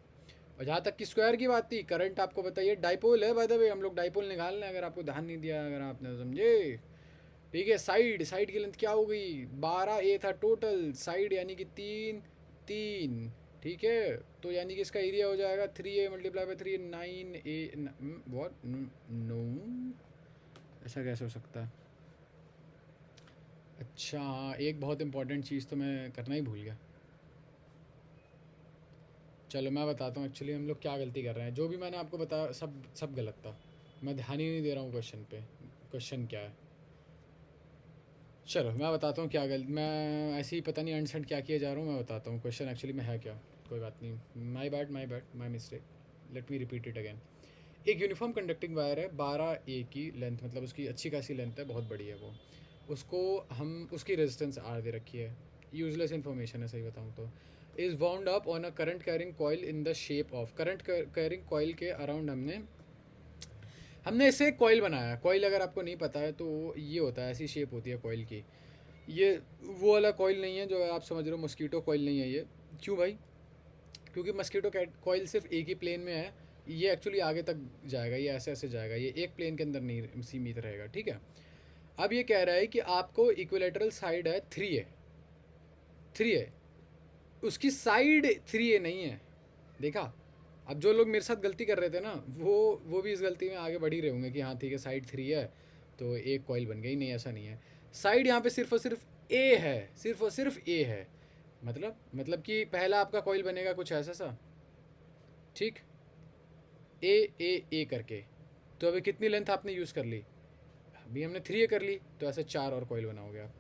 और जहाँ तक कि स्क्वायर की बात थी, करंट आपको बताइए डाइपोल है, बाय द वे हम लोग डाइपोल निकाल लें, अगर आपको ध्यान नहीं दिया, अगर आपने समझे, ठीक है। साइड साइड की लेंथ क्या हो गई, 12a था टोटल, साइड यानी कि 3 3, ठीक है। तो यानी कि इसका एरिया हो जाएगा 3a multiply by 3, 9a। What, no, ऐसा कैसे हो सकता है? अच्छा हाँ, एक बहुत इंपॉर्टेंट चीज़ तो मैं करना ही भूल गया। चलो मैं बताता हूँ एक्चुअली हम लोग क्या गलती कर रहे हैं। जो भी मैंने आपको बताया सब सब गलत था, मैं ध्यान ही नहीं दे रहा हूँ क्वेश्चन पे। क्वेश्चन क्या है, चलो मैं बताता हूँ क्या गलत, मैं ऐसे ही पता नहीं अंडरस्टैंड क्या किया जा रहा हूँ, मैं बताता हूँ क्वेश्चन एक्चुअली में है क्या। कोई बात नहीं, my bad my mistake, let me repeat it again. एक यूनिफॉर्म कंडक्टिंग वायर है 12a की लेंथ, मतलब उसकी अच्छी खासी लेंथ है, बहुत बड़ी है वो। उसको हम उसकी रेजिस्टेंस आर दे रखी है, यूजलेस इन्फॉर्मेशन है सही बताऊँ तो। Is wound up on a current carrying coil in the shape of, current carrying coil के अराउंड हमने इसे कॉइल बनाया। कॉइल अगर आपको नहीं पता है तो ये होता है, ऐसी शेप होती है कॉइल की। ये वो वाला कॉइल नहीं है जो आप समझ रहे हो, मस्कीटो कॉइल नहीं है ये। क्यों भाई? क्योंकि मस्कीटो कॉइल सिर्फ एक ही प्लेन में है, ये एक्चुअली आगे तक जाएगा, ये ऐसे ऐसे जाएगा, ये एक प्लेन के अंदर नहीं सीमित रहेगा, ठीक है। अब ये कह रहा है कि आपको इक्विलेटरल साइड है 3a उसकी साइड 3a नहीं है। देखा, अब जो लोग मेरे साथ गलती कर रहे थे ना, वो भी इस गलती में आगे बढ़ ही रहे होंगे कि हाँ ठीक है साइड 3 है तो एक कॉइल बन गई। नहीं, ऐसा नहीं है। साइड यहाँ पे सिर्फ और सिर्फ ए है, सिर्फ और सिर्फ ए है। मतलब कि पहला आपका कॉइल बनेगा कुछ ऐसा सा, ठीक, ए करके। तो अभी कितनी लेंथ आपने यूज़ कर ली? अभी हमने 3a कर ली, तो ऐसे 4 और कॉइल बनाओगे आप।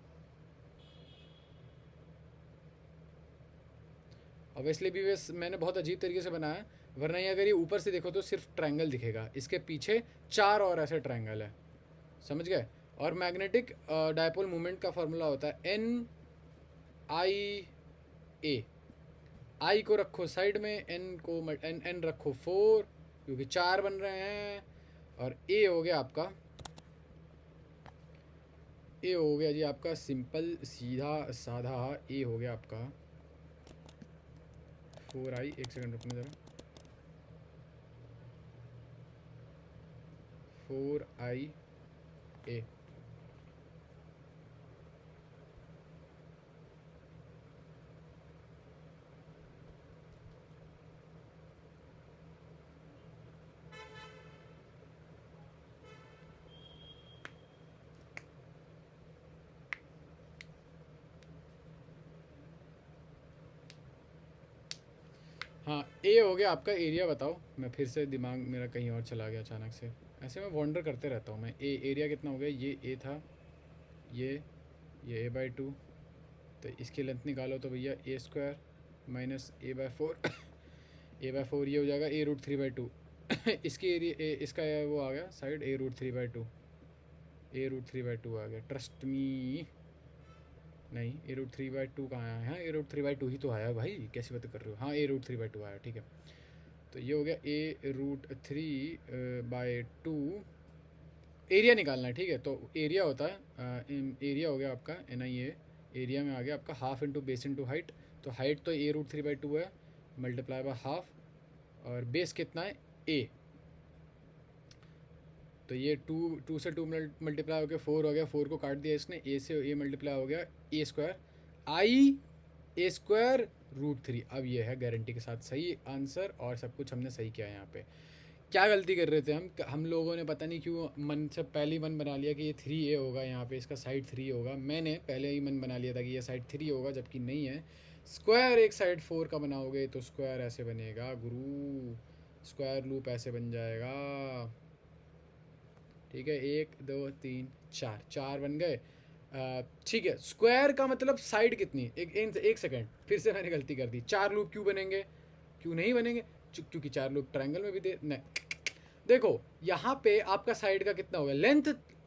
ऑब्वियसली भी मैंने बहुत अजीब तरीके से बनाया, वरना ये अगर ये ऊपर से देखो तो सिर्फ ट्रायंगल दिखेगा, इसके पीछे 4 और ऐसे ट्रायंगल है, समझ गए। और मैग्नेटिक डायपोल मोमेंट का फॉर्मूला होता है एन आई ए। आई को रखो साइड में, एन को एन रखो 4, क्योंकि 4 बन रहे हैं। और ए हो गया आपका, ए हो गया जी आपका सिंपल सीधा साधा, ए हो गया आपका 4i। एक सेकंड रुकना ज़रा, 4ia। हाँ, ए हो गया आपका एरिया। बताओ, मैं फिर से दिमाग मेरा कहीं और चला गया अचानक से, ऐसे मैं वॉन्डर करते रहता हूँ मैं। एरिया कितना हो गया, ये ए था, ये a/2, तो इसकी लेंथ निकालो तो भैया a² माइनस a/4 a/4 ये हो जाएगा a√3/2 इसकी एरिया इसका वो आ गया साइड a√3/2, a√3/2 आ गया, ट्रस्ट मी। नहीं, a√3/2 कहाँ आया है? हाँ, a√3/2 ही तो आया भाई, कैसी बातें कर रहे हो। हाँ, a√3/2 आया, ठीक है। तो ये हो गया a√3/2। एरिया निकालना है, ठीक है। तो एरिया होता है एरिया हो गया आपका NIA, एरिया में आ गया आपका half into base into height. तो हाइट तो a√3/2 है, मल्टीप्लाई बाय हाफ, और बेस कितना है a। तो ये 2 से 2 मल्टीप्लाई हो गया 4 हो गया, 4 को काट दिया इसने, a से a मल्टीप्लाई हो गया a², आई a²√3। अब ये है गारंटी के साथ सही आंसर, और सब कुछ हमने सही किया है। यहाँ पे क्या गलती कर रहे थे हम लोगों ने, पता नहीं क्यों मन से पहले ही मन बना लिया कि ये 3a होगा, यहाँ पे इसका साइड 3 होगा। मैंने पहले ही मन बना लिया था कि ये साइड 3 होगा, जबकि नहीं है। स्क्वायर एक साइड 4 का बनाओगे तो स्क्वायर ऐसे बनेगा गुरु, स्क्वायर लूप ऐसे बन जाएगा, ठीक है। 1 2 3 4, 4 बन गए, ठीक है। स्क्वायर का मतलब साइड कितनी, एक सेकंड, फिर से मैंने गलती कर दी। 4 लूप क्यों बनेंगे, क्यों नहीं बनेंगे? क्योंकि 4 लूप ट्रायंगल में भी दे नहीं। देखो यहाँ पे आपका साइड का कितना होगा,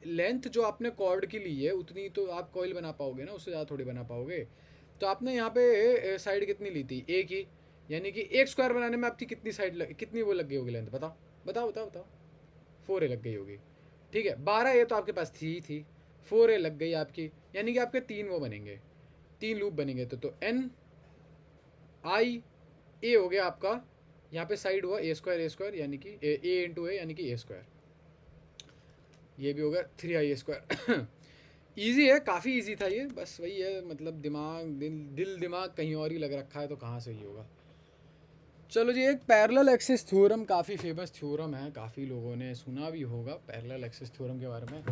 लेंथ जो आपने कॉर्ड की ली है उतनी तो आप कॉइल बना पाओगे ना, उससे ज़्यादा थोड़ी बना पाओगे। तो आपने यहाँ पे साइड कितनी ली थी, एक ही, यानी कि एक स्क्वायर बनाने में आपकी कितनी साइड कितनी वो लग गई होगी लेंथ, बताओ बताओ बताओ बताओ। 4a लग गई होगी, ठीक है। 12a तो आपके पास थी 4a लग गई आपकी, यानी कि आपके 3 वो बनेंगे, 3 लूप बनेंगे। तो NIA हो गया आपका, यहाँ पे साइड हुआ a² यानी कि a इंटू a यानी कि a², ये भी होगा 3ia²। इजी है, काफ़ी इजी था ये, बस वही है मतलब दिल दिमाग कहीं और ही लग रखा है, तो कहाँ से ही होगा। चलो जी, एक पैरेलल एक्सिस थ्योरम काफ़ी फेमस थ्योरम है, काफ़ी लोगों ने सुना भी होगा पैरेलल एक्सिस थ्योरम के बारे में।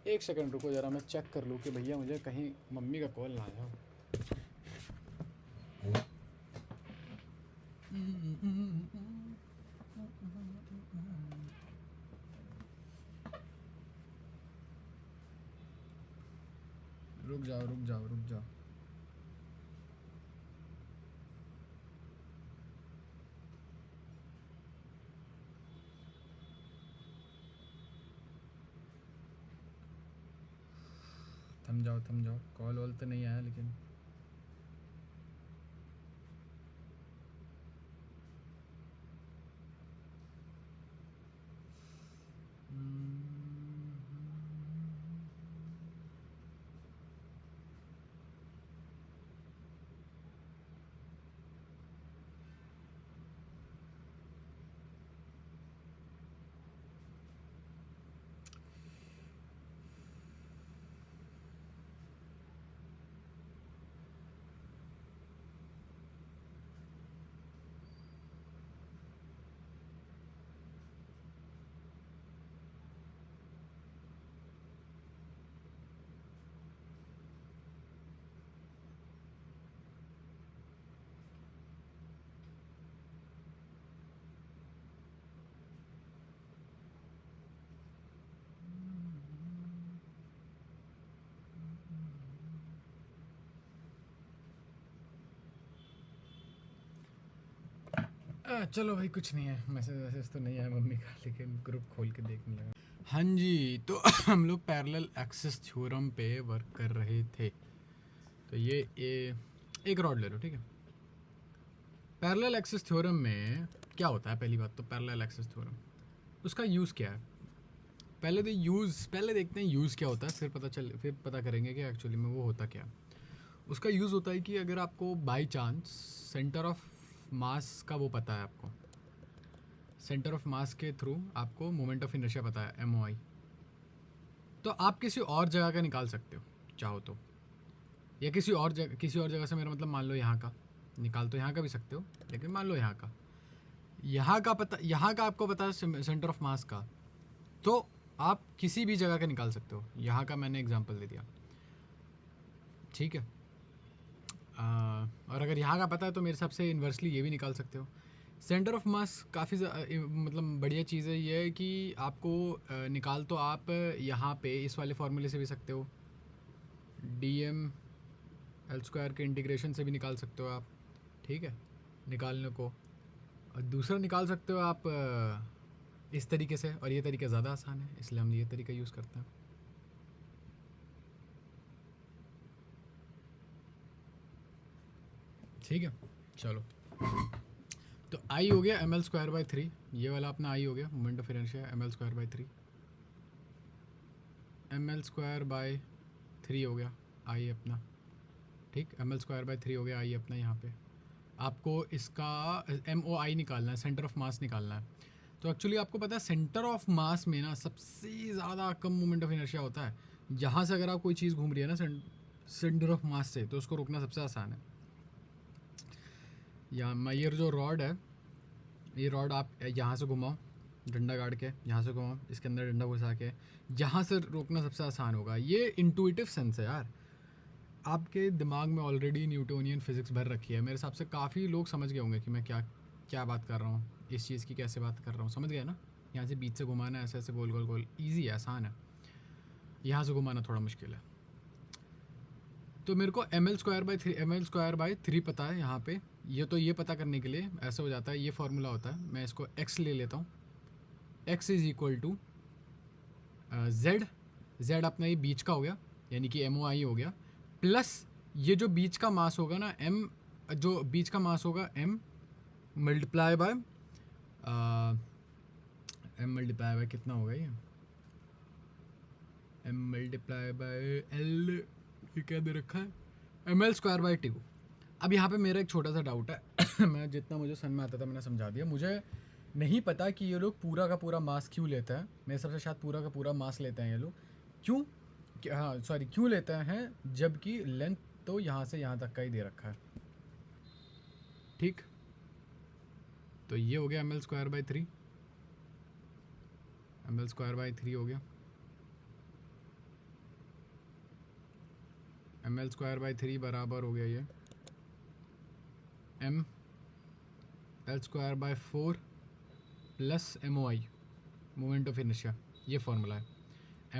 एक सेकंड रुको ज़रा, मैं चेक कर लूँ कि भैया मुझे कहीं मम्मी का कॉल ना आया हो। रुक जाओ रुक जाओ रुक जाओ। थम जाओ, कॉल वॉल तो नहीं आया लेकिन। चलो भाई, कुछ नहीं है, मैसेज वैसेज तो नहीं आया मम्मी का, लेकिन ग्रुप खोल के देखने लगा। हाँ जी, तो हम लोग पैरेलल एक्सिस थ्योरम पे वर्क कर रहे थे। तो ये एक रॉड ले लो, ठीक है। पैरेलल एक्सिस थ्योरम में क्या होता है, पहली बात तो पैरेलल एक्सिस थ्योरम, उसका यूज़ क्या है। पहले देखते हैं यूज़ क्या होता है, फिर पता करेंगे कि एक्चुअली में वो होता क्या। उसका यूज़ होता है कि अगर आपको by chance centre of mass का वो पता है, आपको सेंटर ऑफ मास के थ्रू आपको मोमेंट ऑफ इनर्शिया पता है, MOI, तो आप किसी और जगह का निकाल सकते हो चाहो तो, या किसी और जगह से, मेरा मतलब मान लो यहाँ का निकाल, तो यहाँ का भी सकते हो, लेकिन मान लो यहाँ का आपको पता है सेंटर ऑफ मास का, तो आप किसी भी जगह का निकाल सकते हो। यहाँ का मैंने एग्जांपल दे दिया, ठीक है। और अगर यहाँ का पता है तो मेरे हिसाब से इन्वर्सली ये भी निकाल सकते हो। सेंटर ऑफ मास काफ़ी मतलब बढ़िया चीज़ है ये, कि आपको निकाल तो आप यहाँ पे इस वाले फार्मूले से भी सकते हो, dm(L²) के इंटीग्रेशन से भी निकाल सकते हो आप, ठीक है, निकालने को। और दूसरा निकाल सकते हो आप इस तरीके से, और ये तरीका ज़्यादा आसान है, इसलिए हम ये तरीका यूज़ करते हैं, ठीक है। चलो, तो आई हो गया mL²/3, ये वाला अपना आई हो गया moment of inertia mL²/3, mL²/3 हो गया आई अपना, ठीक, mL²/3 हो गया आई अपना। यहाँ पे आपको इसका MOI निकालना है, सेंटर ऑफ मास निकालना है। तो एक्चुअली आपको पता है सेंटर ऑफ मास में ना सबसे ज़्यादा कम मोमेंट ऑफ इनर्शिया होता है। जहाँ से अगर आप कोई चीज़ घूम रही है ना सेंटर ऑफ मास से, तो उसको रोकना सबसे आसान है। या ये जो रॉड है, ये रॉड आप यहाँ से घुमाओ, डंडा गाड़ के यहाँ से घुमाओ, इसके अंदर डंडा घुसा के, जहाँ से रोकना सबसे आसान होगा। ये इंटुइटिव सेंस है यार, आपके दिमाग में ऑलरेडी न्यूटोनियन फिजिक्स भर रखी है। मेरे हिसाब से काफ़ी लोग समझ गए होंगे कि मैं क्या बात कर रहा हूँ, इस चीज़ की कैसे बात कर रहा हूँ, समझ गया ना। यहाँ से बीच से घुमाना है, ऐसे गोल गोल गोल, ईजी है, आसान है। यहाँ से घुमाना थोड़ा मुश्किल है। तो मेरे को mL²/3 पता है यहाँ पे। ये पता करने के लिए ऐसा हो जाता है, ये फार्मूला होता है, मैं इसको x ले लेता हूँ। x = z अपना ये बीच का हो गया, यानी कि MOI हो गया, प्लस ये जो बीच का मास होगा ना m, जो बीच का मास होगा m मल्टीप्लाई बाय कितना होगा ये, m मल्टीप्लाई बाय l, ये क्या दे रखा है, mL²/2। अब यहाँ पे मेरा एक छोटा सा डाउट है मैं जितना मुझे समझ में आता था मैंने समझा दिया। मुझे नहीं पता कि ये लोग पूरा का पूरा मास क्यों लेते हैं, मेरे हिसाब से शायद पूरा का पूरा मास लेते हैं ये लोग। क्यों? हाँ सॉरी क्यों लेते हैं जबकि लेंथ तो यहाँ से यहाँ तक का ही दे रखा है, ठीक। तो ये हो गया ml²/3, ml²/3 हो गया, ml²/3 बराबर हो गया ये ml²/4 plus MOI, moment of inertia, ये फॉर्मूला है।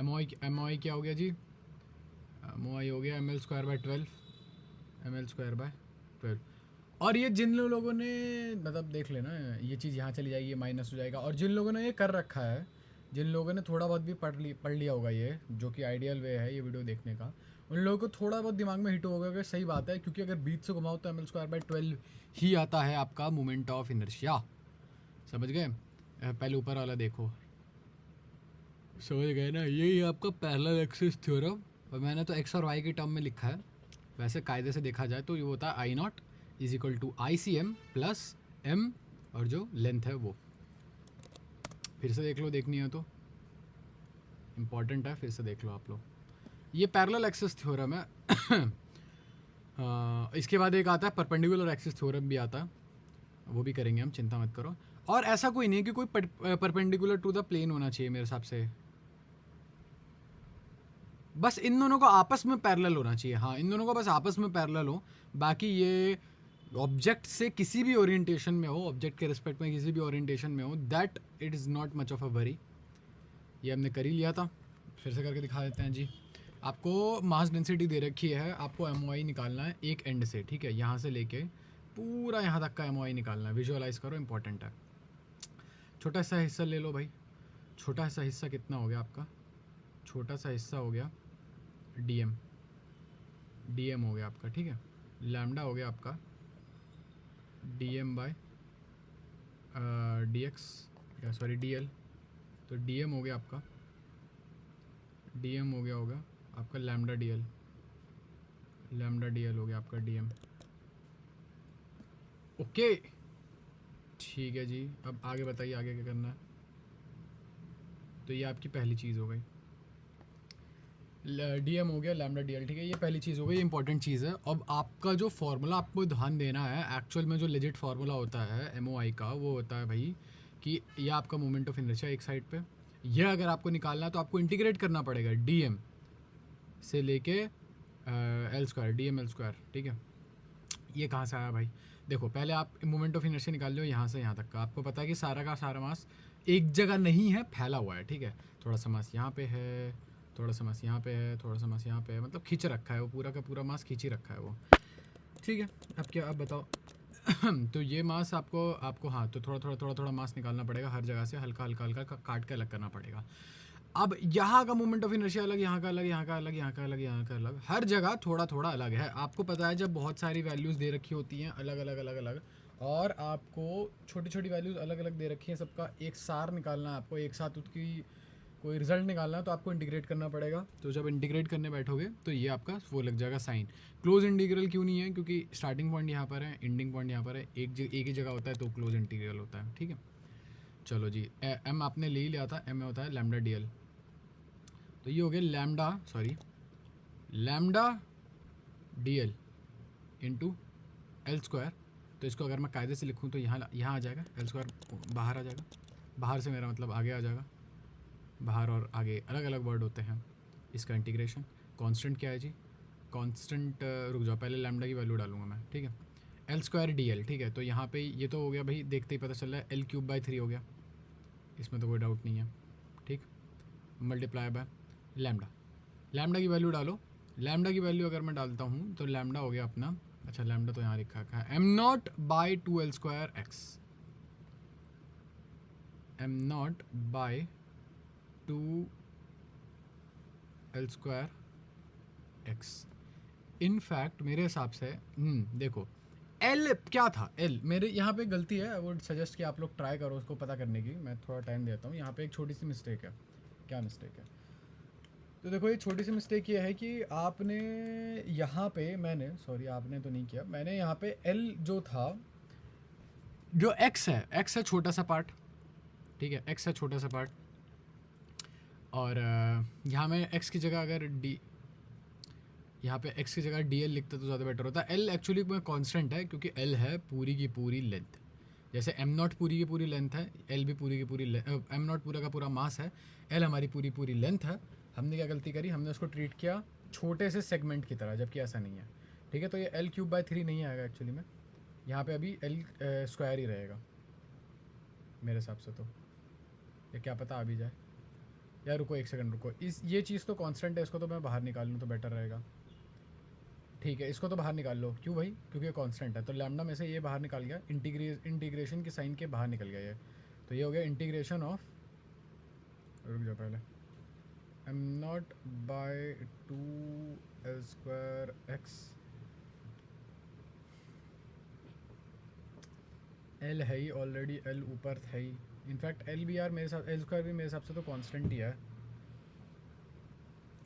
MOI क्या हो गया जी? MOI हो गया ml²/12, ml²/12। और ये जिन लोगों ने मतलब देख लेना, ये चीज़ यहाँ चली जाएगी, ये माइनस हो जाएगा। और जिन लोगों ने ये कर रखा है, जिन लोगों ने थोड़ा बहुत भी पढ़ लिया होगा ये, जो कि आइडियल वे है ये वीडियो देखने का, उन लोगों को थोड़ा बहुत दिमाग में हिट होगा कि सही बात है, क्योंकि अगर बीच से घुमाओ तो ml²/12 ही आता है आपका मोमेंट ऑफ इनर्शिया। समझ गए? पहले ऊपर वाला देखो, समझ गए ना? यही आपका पैरेलल एक्सिस थ्योरम, और मैंने तो एक्स और वाई के टर्म में लिखा है। वैसे कायदे से देखा जाए तो ये होता है I0 = ICM प्लस M, और जो लेंथ है वो फिर से देख लो, देखनी है तो इम्पॉर्टेंट है, फिर से देख लो आप लोग। ये पैरेलल एक्सिस थ्योरम है। इसके बाद एक आता है परपेंडिकुलर एक्सिस थ्योरम भी आता है, वो भी करेंगे हम, चिंता मत करो। और ऐसा कोई नहीं है कि कोई परपेंडिकुलर टू द प्लेन होना चाहिए मेरे हिसाब से, बस इन दोनों को आपस में पैरेलल होना चाहिए। हाँ, इन दोनों को बस आपस में पैरेलल हो, बाकी ये ऑब्जेक्ट से किसी भी ओरिएंटेशन में हो, ऑब्जेक्ट के रिस्पेक्ट में किसी भी ओरिएंटेशन में हो, that it is not much of a worry. ये हमने कर ही लिया था, फिर से करके दिखा देते हैं जी। आपको मास डेंसिटी दे रखी है, आपको MOI निकालना है एक एंड से, ठीक है, यहाँ से लेके पूरा यहाँ तक का MOI निकालना है। विजुअलाइज करो, इंपॉर्टेंट है। छोटा सा हिस्सा ले लो भाई, छोटा सा हिस्सा कितना हो गया आपका? छोटा सा हिस्सा हो गया DM हो गया आपका, ठीक है। लैम्डा हो गया आपका DM/dx, या सॉरी DL, तो DM हो गया आपका, DM हो गया होगा आपका लैम्डा DL हो गया आपका DM। ओके ठीक है जी, अब आगे बताइए आगे क्या करना है। तो ये आपकी पहली चीज़ हो गई, DM हो गया, लैम्डा DL, ठीक है, ये पहली चीज़ हो गई, इंपॉर्टेंट चीज़ है। अब आपका जो फार्मूला आपको ध्यान देना है, एक्चुअल में जो लेजिट फार्मूला होता है MOI का, वो होता है भाई कि ये आपका मोमेंट ऑफ इनर्शिया एक साइड पे, यह अगर आपको निकालना है तो आपको इंटीग्रेट करना पड़ेगा DM से लेके L², DM L², ठीक है। ये कहाँ से आया भाई? देखो पहले आप मोमेंट ऑफ इनर्शिया निकाल लो यहाँ से यहाँ तक का। आपको पता है कि सारा का सारा मास एक जगह नहीं है, फैला हुआ है, ठीक है। थोड़ा सा मास यहाँ पे है, थोड़ा सा मास यहाँ पे है, थोड़ा सा मास यहाँ पे है, मतलब खींच रखा है वो, पूरा का पूरा मास खींच ही रखा है वो, ठीक है। अब क्या, अब बताओ। तो ये मास आपको हाँ, तो थोड़ा मास निकालना पड़ेगा हर जगह से, हल्का हल्का काट के अलग करना पड़ेगा। अब यहाँ का मोमेंट ऑफ इनर्शिया अलग, यहाँ का अलग, यहाँ का अलग, यहाँ का अलग, यहाँ का अलग, हर जगह थोड़ा अलग है। आपको पता है जब बहुत सारी वैल्यूज़ दे रखी होती हैं अलग अलग, और आपको छोटी छोटी वैल्यूज़ अलग अलग दे रखी हैं, सबका एक सार निकालना है आपको, एक साथ उसकी कोई रिजल्ट निकालना है, तो आपको इंटीग्रेट करना पड़ेगा। तो जब इंटीग्रेट करने बैठोगे तो ये आपका वो लग जाएगा साइन। क्लोज इंटीग्रल क्यों नहीं है? क्योंकि स्टार्टिंग पॉइंट यहाँ पर है, एंडिंग पॉइंट यहाँ पर है, एक ही जगह होता है, तो क्लोज इंटीग्रल होता है, ठीक है। चलो जी, M आपने ले ही लिया था, M में होता है लैम्डा DL, तो ये हो गया लैम्डा DL इंटू L²। तो इसको अगर मैं कायदे से लिखूँ तो यहाँ आ जाएगा, L² बाहर आ जाएगा, बाहर से मेरा मतलब आगे आ जाएगा, बाहर और आगे अलग अलग वर्ड होते हैं। इसका इंटीग्रेशन कांस्टेंट क्या है जी? कांस्टेंट रुक जाओ, पहले लैम्डा की वैल्यू डालूंगा मैं, ठीक है। L² DL, ठीक है। तो यहाँ पे ये तो हो गया भाई, देखते ही पता चल रहा है, L³/3 हो गया, इसमें तो कोई डाउट नहीं है, ठीक। मल्टीप्लाई बाय लैम्डा की वैल्यू डालो। लैम्डा की वैल्यू अगर मैं डालता हूँ तो लैम्डा हो गया अपना, अच्छा लैम्डा तो यहाँ लिखा है m0/2L²x, m0/2L²x। इनफैक्ट मेरे हिसाब से देखो L क्या था, L मेरे यहाँ पे गलती है, आई वुड सजेस्ट कि आप लोग ट्राई करो उसको पता करने की, मैं थोड़ा टाइम देता हूँ। यहाँ पे एक छोटी सी मिस्टेक है। क्या मिस्टेक है? तो देखो ये छोटी सी मिस्टेक ये है कि आपने यहाँ पे, आपने तो नहीं किया, मैंने यहाँ पे L जो था, जो X है छोटा सा पार्ट, ठीक है, X है छोटा सा पार्ट, और यहाँ में x की जगह अगर यहाँ पे x की जगह dl लिखता तो ज़्यादा बेटर होता। l एक्चुअली में कांस्टेंट है क्योंकि l है पूरी की पूरी लेंथ। जैसे m नॉट पूरी की पूरी लेंथ है, l भी पूरी की पूरी m नॉट पूरा का पूरा मास है, l हमारी पूरी पूरी लेंथ है। हमने क्या गलती करी, हमने उसको ट्रीट किया छोटे से सेगमेंट की तरह, जबकि ऐसा नहीं है। ठीक है, तो ये l³/3 नहीं आएगा एक्चुअली में, यहाँ पे अभी l² ही रहेगा मेरे हिसाब से। तो ये क्या पता आ भी जाए। यार रुको एक सेकंड रुको, ये चीज़ तो कांस्टेंट है, इसको तो मैं बाहर निकाल लूँ तो बेटर रहेगा। ठीक है, इसको तो बाहर निकाल लो। क्यों भाई? क्योंकि ये कांस्टेंट है। तो लैम्डा में से ये बाहर निकाल गया, इंटीग्रेशन की साइन के बाहर निकल गया ये। तो ये हो गया इंटीग्रेशन ऑफ, रुक जाओ पहले, m0 बाय 2l²x। l है ही ऑलरेडी, l ऊपर था ही। इनफैक्ट l भी यार मेरे साथ, l² भी मेरे हिसाब से तो कांस्टेंट ही है।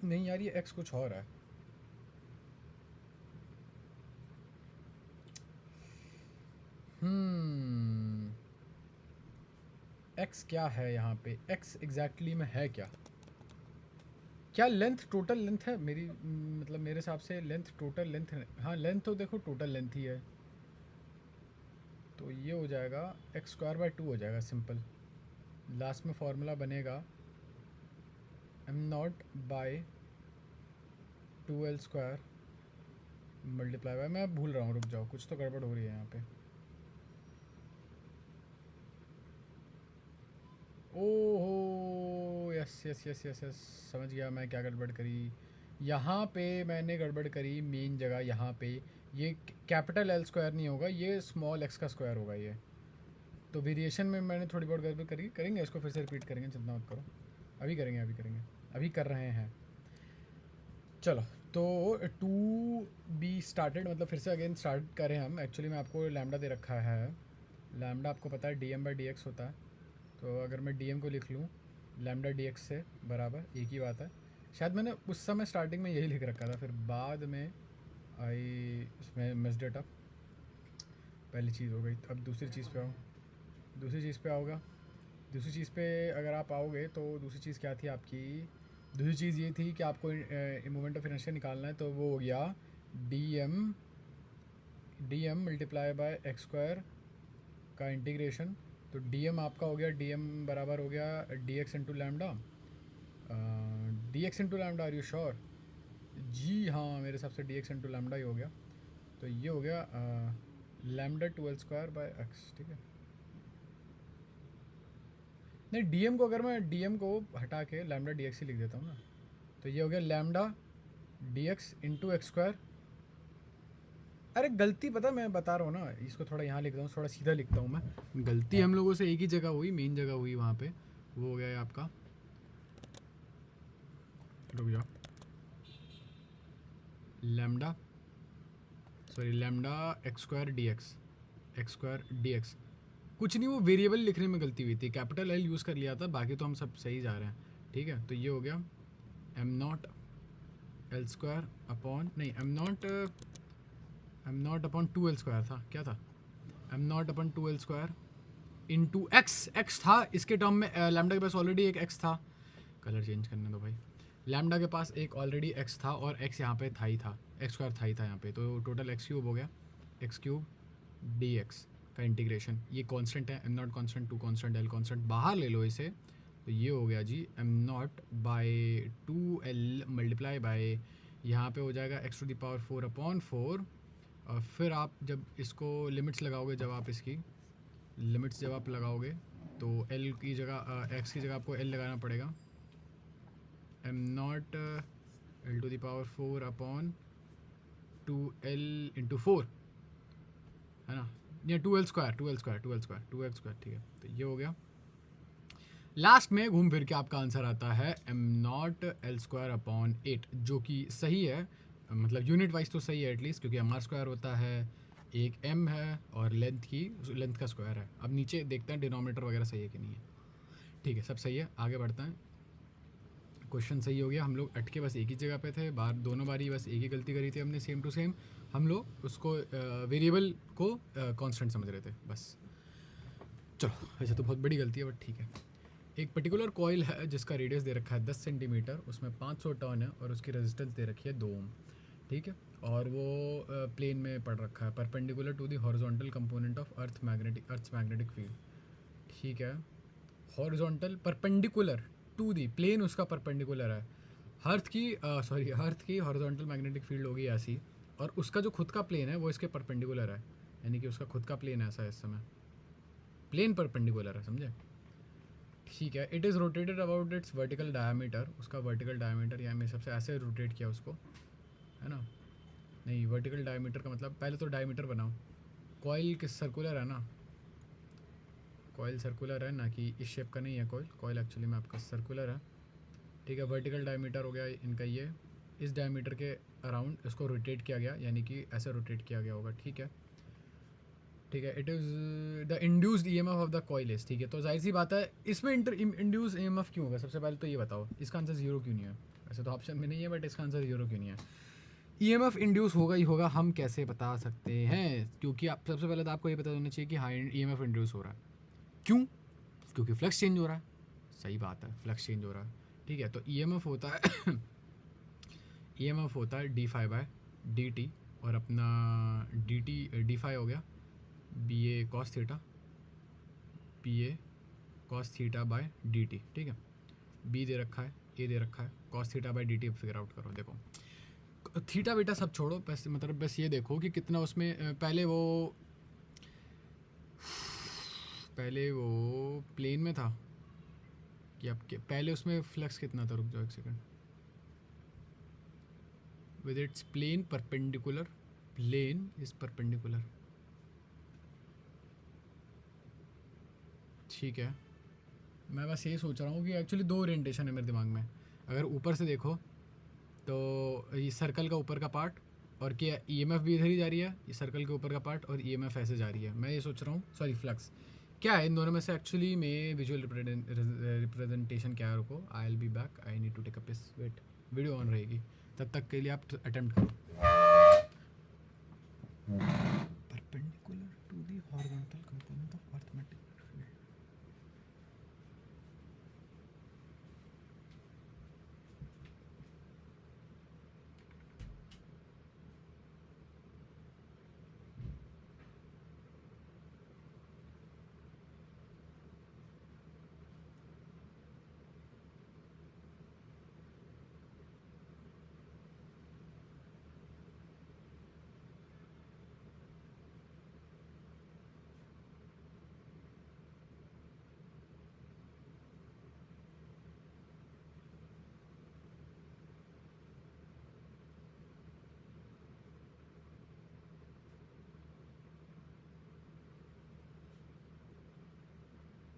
नहीं यार, ये x कुछ और है। x क्या है यहाँ पे? x एग्जैक्टली में है क्या? क्या लेंथ टोटल लेंथ है मेरी, मतलब मेरे हिसाब से लेंथ टोटल लेंथ है। हाँ लेंथ तो देखो टोटल लेंथ ही है। तो ये हो जाएगा x²/2 हो जाएगा सिंपल। लास्ट में फॉर्मूला बनेगा m0 bye 2l² multiply by, मैं भूल रहा हूँ, रुक जाओ, कुछ तो गड़बड़ हो रही है यहाँ पे। ओहो yes yes yes yes yes, समझ गया मैं क्या गड़बड़ करी। यहाँ पे मैंने गड़बड़ करी मेन जगह, यहाँ पे ये कैपिटल l² नहीं होगा, ये स्मॉल x का स्क्वायर होगा ये। तो वेरिएशन में मैंने थोड़ी बहुत गड़बड़ करी, करेंगे इसको फिर से रिपीट करेंगे, चिंता मत करो, अभी करेंगे अभी करेंगे, अभी कर रहे हैं। चलो तो टू बी स्टार्टेड, मतलब फिर से अगेन स्टार्ट करें हम। एक्चुअली मैं आपको लैम्डा दे रखा है, लैम्डा आपको पता है dm/dx होता है। तो अगर मैं dm को लिख लूँ लैम्डा dx से बराबर, एक ही बात है। शायद मैंने उस समय स्टार्टिंग में यही लिख रखा था, फिर बाद में इसमें मिस्ड इट अप। पहली चीज़ हो गई, अब दूसरी चीज़ पे आओ। दूसरी चीज़ पे आओगा, दूसरी चीज़ पे अगर आप आओगे तो दूसरी चीज़ क्या थी आपकी? दूसरी चीज़ ये थी कि आपको मोमेंट ऑफ इनर्शिया निकालना है, तो वो हो गया dm मल्टीप्लाई बाय x² का इंटीग्रेशन। तो dm आपका हो गया, dm बराबर हो गया dx into lambda, dx into lambda. Are you sure? जी हाँ, मेरे हिसाब से dx इंटू लैम्डा ही हो गया। तो ये हो गया लैम्डा 2l² बाय x। ठीक है, नहीं dm को, अगर मैं dm को हटा के लैम्डा dx ही लिख देता हूँ ना, तो ये हो गया लैम्डा dx इंटू x²। अरे गलती पता, मैं बता रहा हूँ ना, इसको थोड़ा यहाँ लिखता हूँ, थोड़ा सीधा लिखता हूँ मैं। गलती हम लोगों से एक ही जगह हुई, मेन जगह हुई वहाँ पे, वो हो गया आपका, रुक जाओ, लैम्डा x² dx, कुछ नहीं, वो वेरिएबल लिखने में गलती हुई थी, कैपिटल L यूज़ कर लिया था, बाकी तो हम सब सही जा रहे हैं। ठीक है, तो ये हो गया m0 l² अपॉन, नहीं m0 अपॉन 2l² था, क्या था, m0 upon 2l² into x था इसके टर्म में। लैम्डा के पास ऑलरेडी एक x था, कलर चेंज करने दो भाई। लैम्डा के पास एक ऑलरेडी x था और x यहाँ पे था ही था, x² था ही था यहाँ पे, तो टोटल x³ हो गया, x³ dx का इंटीग्रेशन। ये कांस्टेंट है, m0 constant, 2 constant, l constant, बाहर ले लो इसे, तो ये हो गया जी m0 bye 2l multiply by, यहाँ पे हो जाएगा x⁴ अपॉन 4। और फिर आप जब इसको लिमिट्स लगाओगे, जब आप इसकी लिमिट्स जब आप लगाओगे तो l की जगह x की जगह आपको l लगाना पड़ेगा, m0 l⁴ upon 2l into 4, है ना, या 2l², ठीक है। तो ये हो गया, लास्ट में घूम फिर के आपका आंसर आता है m0 l² अपॉन 8, जो कि सही है, मतलब यूनिट वाइज तो सही है एटलीस्ट, क्योंकि mr² होता है, एक m है और लेंथ का स्क्वायर है। अब नीचे देखते हैं डिनोमिनेटर वगैरह सही है कि नहीं है। ठीक है, सब सही है, आगे बढ़ते हैं। क्वेश्चन सही हो गया, हम लोग अटके बस एक ही जगह पे थे, दोनों बारी बस एक ही गलती करी थी हमने, सेम टू सेम। हम लोग उसको वेरिएबल को कांस्टेंट समझ रहे थे बस। चलो, वैसे तो बहुत बड़ी गलती है बट ठीक है। एक पर्टिकुलर कॉइल है जिसका रेडियस दे रखा है 10 सेंटीमीटर, उसमें 500 टर्न है और उसकी रेजिस्टेंस दे रखी है 2 ओम, ठीक है। और वो प्लेन में पड़ रखा है, perpendicular to the horizontal component of earth magnetic field, ठीक है। Horizontal perpendicular to the plane, उसका परपेंडिकुलर है अर्थ की हॉरिजॉन्टल मैग्नेटिक फील्ड होगी ऐसी, और उसका जो खुद का प्लेन है वो इसके परपेंडिकुलर है, यानी कि उसका खुद का प्लेन ऐसा है, इस समय प्लेन परपेंडिकुलर है, समझे, ठीक है। It is rotated about it's vertical diameter, उसका वर्टिकल डायमीटर, या मैं सबसे ऐसे रोटेट किया उसको, है ना, नहीं वर्टिकल डायमीटर का मतलब पहले तो डायमीटर बनाओ, कॉइल किस सर्कुलर है ना, कॉइल सर्कुलर है ना, कि इस शेप का नहीं है कॉइल एक्चुअली में आपका सर्कुलर है, ठीक है। वर्टिकल डायमीटर हो गया इनका ये, इस डायमीटर के अराउंड इसको रोटेट किया गया, यानी कि ऐसे रोटेट किया गया होगा, ठीक है, ठीक है। It is the induced EMF of the coil is, ठीक है। तो जाहिर सी बात है इसमें इंड्यूस ईएमएफ क्यों होगा, सबसे पहले तो ये बताओ, इसका आंसर जीरो क्यों नहीं है, वैसे तो ऑप्शन में नहीं है बट इसका आंसर जीरो क्यों नहीं है। ईएमएफ इंड्यूस होगा ही होगा, हम कैसे बता सकते हैं, क्योंकि आप सबसे पहले तो आपको ये पता होना चाहिए कि हाँ ईएमएफ इंड्यूस हो रहा है, क्यों, क्योंकि फ्लक्स चेंज हो रहा है, सही बात है, फ्लक्स चेंज हो रहा है, ठीक है। तो ईएमएफ होता है ईएमएफ होता है d phi by d t, और अपना डी फाई हो गया B A cos theta by d t, ठीक है। बी दे रखा है, ए दे रखा है, cos theta by d T figure out करो। देखो थीटा बेटा सब छोड़ो, बस मतलब बस ये देखो कि कितना उसमें पहले वो प्लेन में था कि आपके पहले उसमें फ्लक्स कितना था, रुक जाओ एक second, with its plane perpendicular, plane is perpendicular, ठीक है। मैं बस ये सोच रहा हूँ कि एक्चुअली दो ओरिएंटेशन है मेरे दिमाग में, अगर ऊपर से देखो तो ये सर्कल का ऊपर का पार्ट, और क्या ईएमएफ भी इधर ही जा रही है, ये सर्कल के ऊपर का पार्ट, और ईएमएफ ऐसे जा रही है, मैं ये सोच रहा हूँ, सॉरी फ्लक्स क्या है इन दोनों में से एक्चुअली में विजुअल रिप्रेजेंटेशन क्या है, रुको I will be back, I need to take a piss, wait, video on रहेगी तब तक के लिए आप अटेम्प्ट करो। Perpendicular to the horizontal component of earth magnetic field,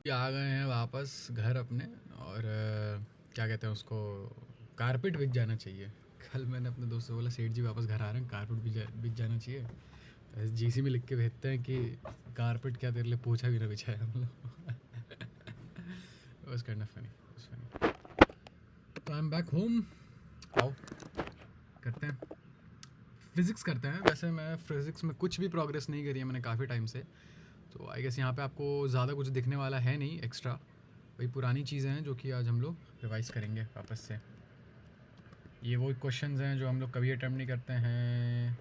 आ गए हैं वापस घर अपने, और क्या कहते हैं उसको, कारपेट बिक जाना चाहिए। कल मैंने अपने दोस्त से बोला सेठ जी वापस घर आ रहे हैं, कारपेट बिक जाना चाहिए, तो जीसी में लिख के भेजते हैं कि कारपेट क्या तेरे लिए पोछा भी ना बिछाया हम लोग। Was kind of funny. तो आई एम बैक होम, आओ करते हैं फिज़िक्स करते हैं। वैसे मैं फिज़िक्स में कुछ भी प्रोग्रेस नहीं करी है मैंने काफ़ी टाइम से, तो आई गेस यहाँ पे आपको ज़्यादा कुछ दिखने वाला है नहीं एक्स्ट्रा, वही पुरानी चीज़ें हैं जो कि आज हम लोग रिवाइज़ करेंगे वापस से। ये वो क्वेश्चंस हैं जो हम लोग कभी अटेम्प्ट नहीं करते हैं।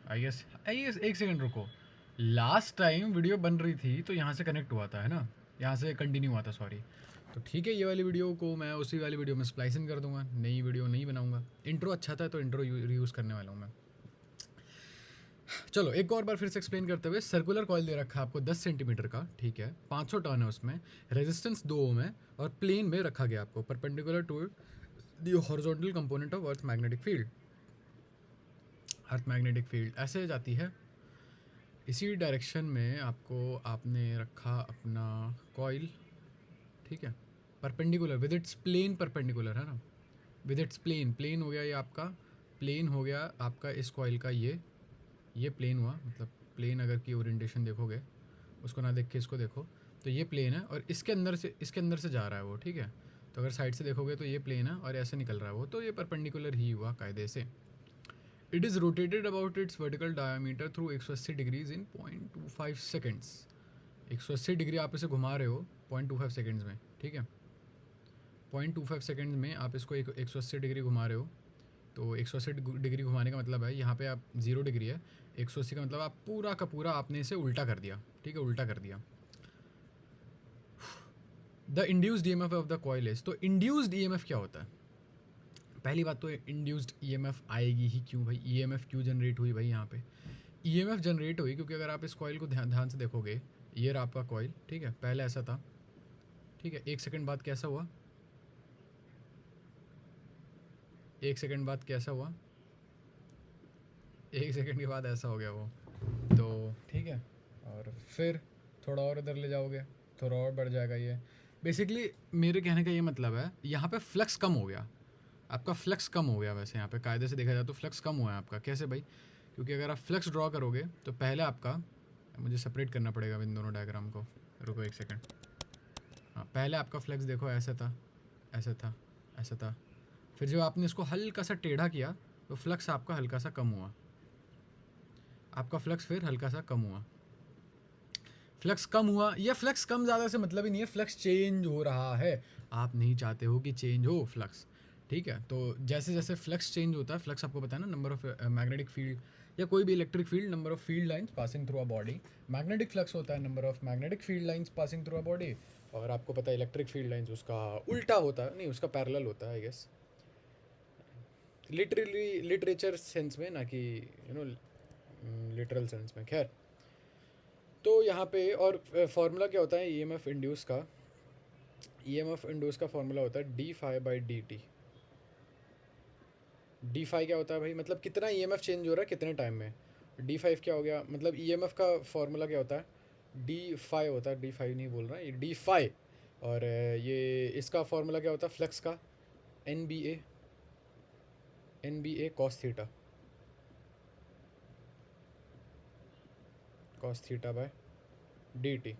आई गेस एक सेकंड रुको, लास्ट टाइम वीडियो बन रही थी तो यहाँ से कनेक्ट हुआ था, है ना, यहाँ से कंटिन्यू हुआ था, सॉरी। तो ठीक है, ये वाली वीडियो को मैं उसी वाली वीडियो में स्प्लाइसिंग कर दूंगा, नई वीडियो नहीं बनाऊंगा। इंट्रो अच्छा था तो इंट्रो रीयूज़ करने वाला हूँ मैं। चलो एक और बार फिर से एक्सप्लेन करते हुए, सर्कुलर कॉइल दे रखा है आपको 10 सेंटीमीटर का, ठीक है, 500 टर्न है उसमें, रेजिस्टेंस 2 ओम है, और प्लेन में रखा गया आपको perpendicular to the horizontal component of earth magnetic field ऐसे जाती है, इसी डायरेक्शन में आपने रखा अपना कॉइल, ठीक है, perpendicular with its plane perpendicular, है ना, विद इट्स प्लेन हो गया, ये आपका प्लेन हो गया आपका इस कॉइल का, ये प्लेन हुआ, मतलब प्लेन अगर की ओरिएंटेशन देखोगे, उसको ना देख के इसको देखो, तो ये प्लेन है और इसके अंदर से जा रहा है वो, ठीक है। तो अगर साइड से देखोगे तो ये प्लेन है और ऐसे निकल रहा है वो, तो ये परपेंडिकुलर ही हुआ कायदे से। It is rotated about it's vertical diameter through 180 degrees in 0.25 seconds. 180 degree आप इसे घुमा रहे हो 0.25 सेकेंड्स में, ठीक है। 0.25 सेकेंड्स में आप इसको 180 डिग्री घुमा रहे हो। तो 180 डिग्री घुमाने का मतलब है यहाँ पे आप 0 डिग्री है, 180 का मतलब आप पूरा का पूरा आपने इसे उल्टा कर दिया, ठीक है, उल्टा कर दिया। The induced EMF of the coil is, तो इंड्यूस्ड ईएमएफ क्या होता है? पहली बात तो इंड्यूस्ड ईएमएफ आएगी ही क्यों भाई, ईएमएफ क्यों जनरेट हुई भाई? यहाँ पे ईएमएफ जनरेट हुई क्योंकि अगर आप इस कॉइल को ध्यान से देखोगे, ये रहा आपका कॉइल, ठीक है, पहले ऐसा था, ठीक है, 1 सेकंड बाद कैसा हुआ, 1 सेकंड बाद कैसा हुआ, 1 सेकंड के बाद ऐसा हो गया वो, तो ठीक है, और फिर थोड़ा और इधर ले जाओगे, थोड़ा और बढ़ जाएगा ये। बेसिकली मेरे कहने का ये मतलब है, यहाँ पे फ्लक्स कम हो गया, आपका फ्लक्स कम हो गया। वैसे यहाँ पे कायदे से देखा जाए तो फ्लक्स कम हुआ है आपका। कैसे भाई? क्योंकि अगर आप फ्लक्स ड्रॉ करोगे तो पहले आपका, मुझे सेपरेट करना पड़ेगा इन दोनों डायग्राम को, रुको 1 सेकंड। हाँ, पहले आपका फ्लक्स देखो ऐसा था, ऐसा था, ऐसा था, फिर जब आपने इसको हल्का सा टेढ़ा किया तो फ्लक्स आपका हल्का सा कम हुआ, आपका फ्लक्स फिर हल्का सा कम हुआ, फ्लक्स कम हुआ। या फ्लक्स कम ज़्यादा से मतलब ही नहीं है, फ्लक्स चेंज हो रहा है, आप नहीं चाहते हो कि चेंज हो फ्लक्स, ठीक है। तो जैसे जैसे फ्लक्स चेंज होता है, फ्लक्स आपको पता है ना, नंबर ऑफ मैग्नेटिक फील्ड या कोई भी electric field, number of field lines passing through a body. Magnetic flux होता है number of magnetic field lines passing through a body, और आपको पता है इलेक्ट्रिक फील्ड लाइंस उसका उल्टा होता है, नहीं उसका पैरेलल होता है I guess, literally literature sense में, ना कि लिटरल सेंस में। खैर, तो यहाँ पे और फार्मूला क्या होता है ईएमएफ इंड्यूस का? ईएमएफ इंड्यूस का फार्मूला होता है d phi by d T. D phi क्या होता है भाई? मतलब कितना ईएमएफ चेंज हो रहा है कितने टाइम में। डी फाइव क्या हो गया? मतलब ईएमएफ का फार्मूला क्या होता है? डी फाई होता है, डी फाइव नहीं बोल रहा है, ये डी फाई। और ये इसका फार्मूला क्या होता है फ्लक्स का? N B A cos theta, cos theta by d t.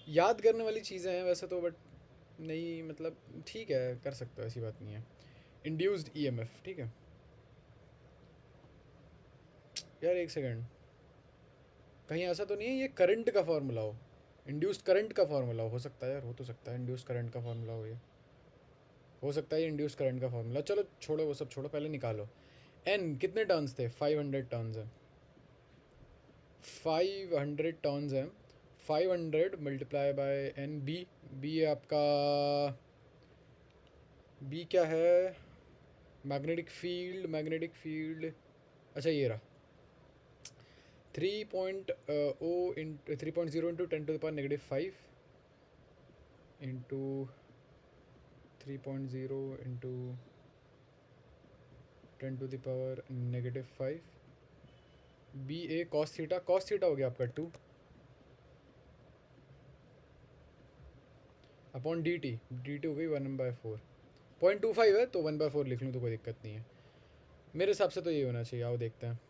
याद करने वाली चीज़ें हैं वैसे तो, बट नहीं, मतलब ठीक है, कर सकते हो, ऐसी बात नहीं है। इंड्यूस्ड ईएमएफ, ठीक है यार, 1 सेकंड, कहीं ऐसा तो नहीं है ये करंट का फार्मूला हो? इंड्यूस्ड करंट का फार्मूला हो सकता है यार, हो तो सकता है इंड्यूस्ड करंट का फार्मूला हो, ये हो सकता है ये इंड्यूस्ड करंट का फार्मूला। चलो छोड़ो वो सब, छोड़ो, पहले निकालो। एन कितने टर्न्स थे? 500 टर्न्स है, 500 टर्न्स हैं। 500 multiply by N B, B आपका, बी क्या है? मैग्नेटिक फील्ड, मैग्नेटिक फील्ड, अच्छा ये रहा 3.0 into 3.0 into 10⁻⁻5 into 3.0 into 10⁻⁻5 B A cos theta, cos theta हो गया आपका 2 upon D T, D T हो गई 1/4। 0.25 है तो 1/4 लिख लूँ तो कोई दिक्कत नहीं है मेरे हिसाब से, तो ये होना चाहिए। आओ देखते हैं।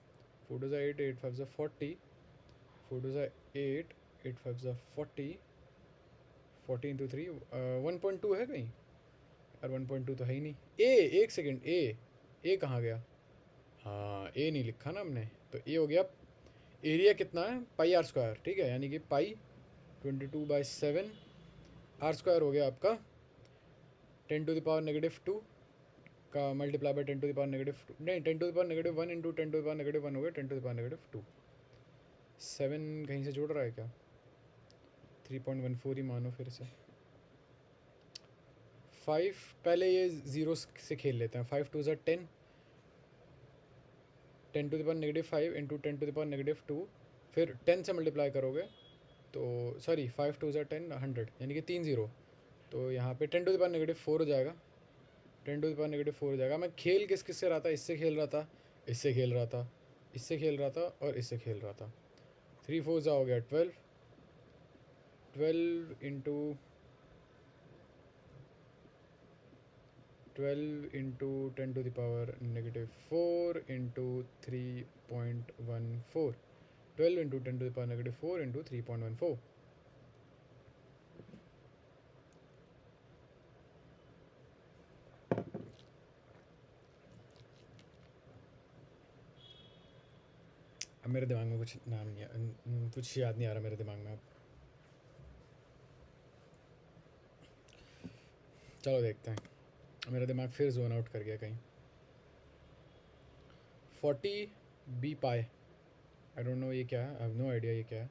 4 8 8 5 40, 4 8 8 5 40, 40 इंटू 3 1.2 है कहीं यार? 1.2 तो है ही नहीं। ए 1 सेकेंड, ए कहाँ गया? हाँ, ए नहीं लिखा ना हमने, तो ए हो गया। एरिया कितना है? पाई आर स्क्वायर, ठीक है, यानी कि पाई 22/7 आर स्क्वायर हो गया आपका 10⁻⁻2 का मल्टीप्लाई बाय 10⁻⁻2, नहीं 10⁻⁻1 इंटू 10⁻⁻1 हो गया 10⁻⁻2। 7 कहीं से जोड़ रहा है क्या? 3.14 ही मानो फिर से। 5 पहले ये ज़ीरो से खेल लेते हैं। 5 2 10, 10⁻⁻5 इंटू 10⁻⁻2, फिर 10 से मल्टीप्लाई करोगे तो सॉरी 5 2 10 100, यानी कि 3 ज़ीरो, तो यहाँ पे 10⁻⁻4 हो जाएगा, 10⁻⁻4 हो जाएगा। मैं खेल किस से रहा था? इससे खेल रहा था, इससे खेल रहा था, इससे खेल रहा था और इससे खेल रहा था। 3 4 जा हो गया 12, 12 into 12 into 10⁻⁻4 into 3.14, 12 into 10⁻⁻4 into 3.14। अब मेरे दिमाग में कुछ नाम नहीं है, कुछ याद नहीं आ रहा मेरे दिमाग में अब। चलो देखते हैं, मेरा दिमाग फिर जोन आउट कर गया कहीं। 40 B pi, I don't know ये क्या है, आई हैव नो आइडिया ये क्या है।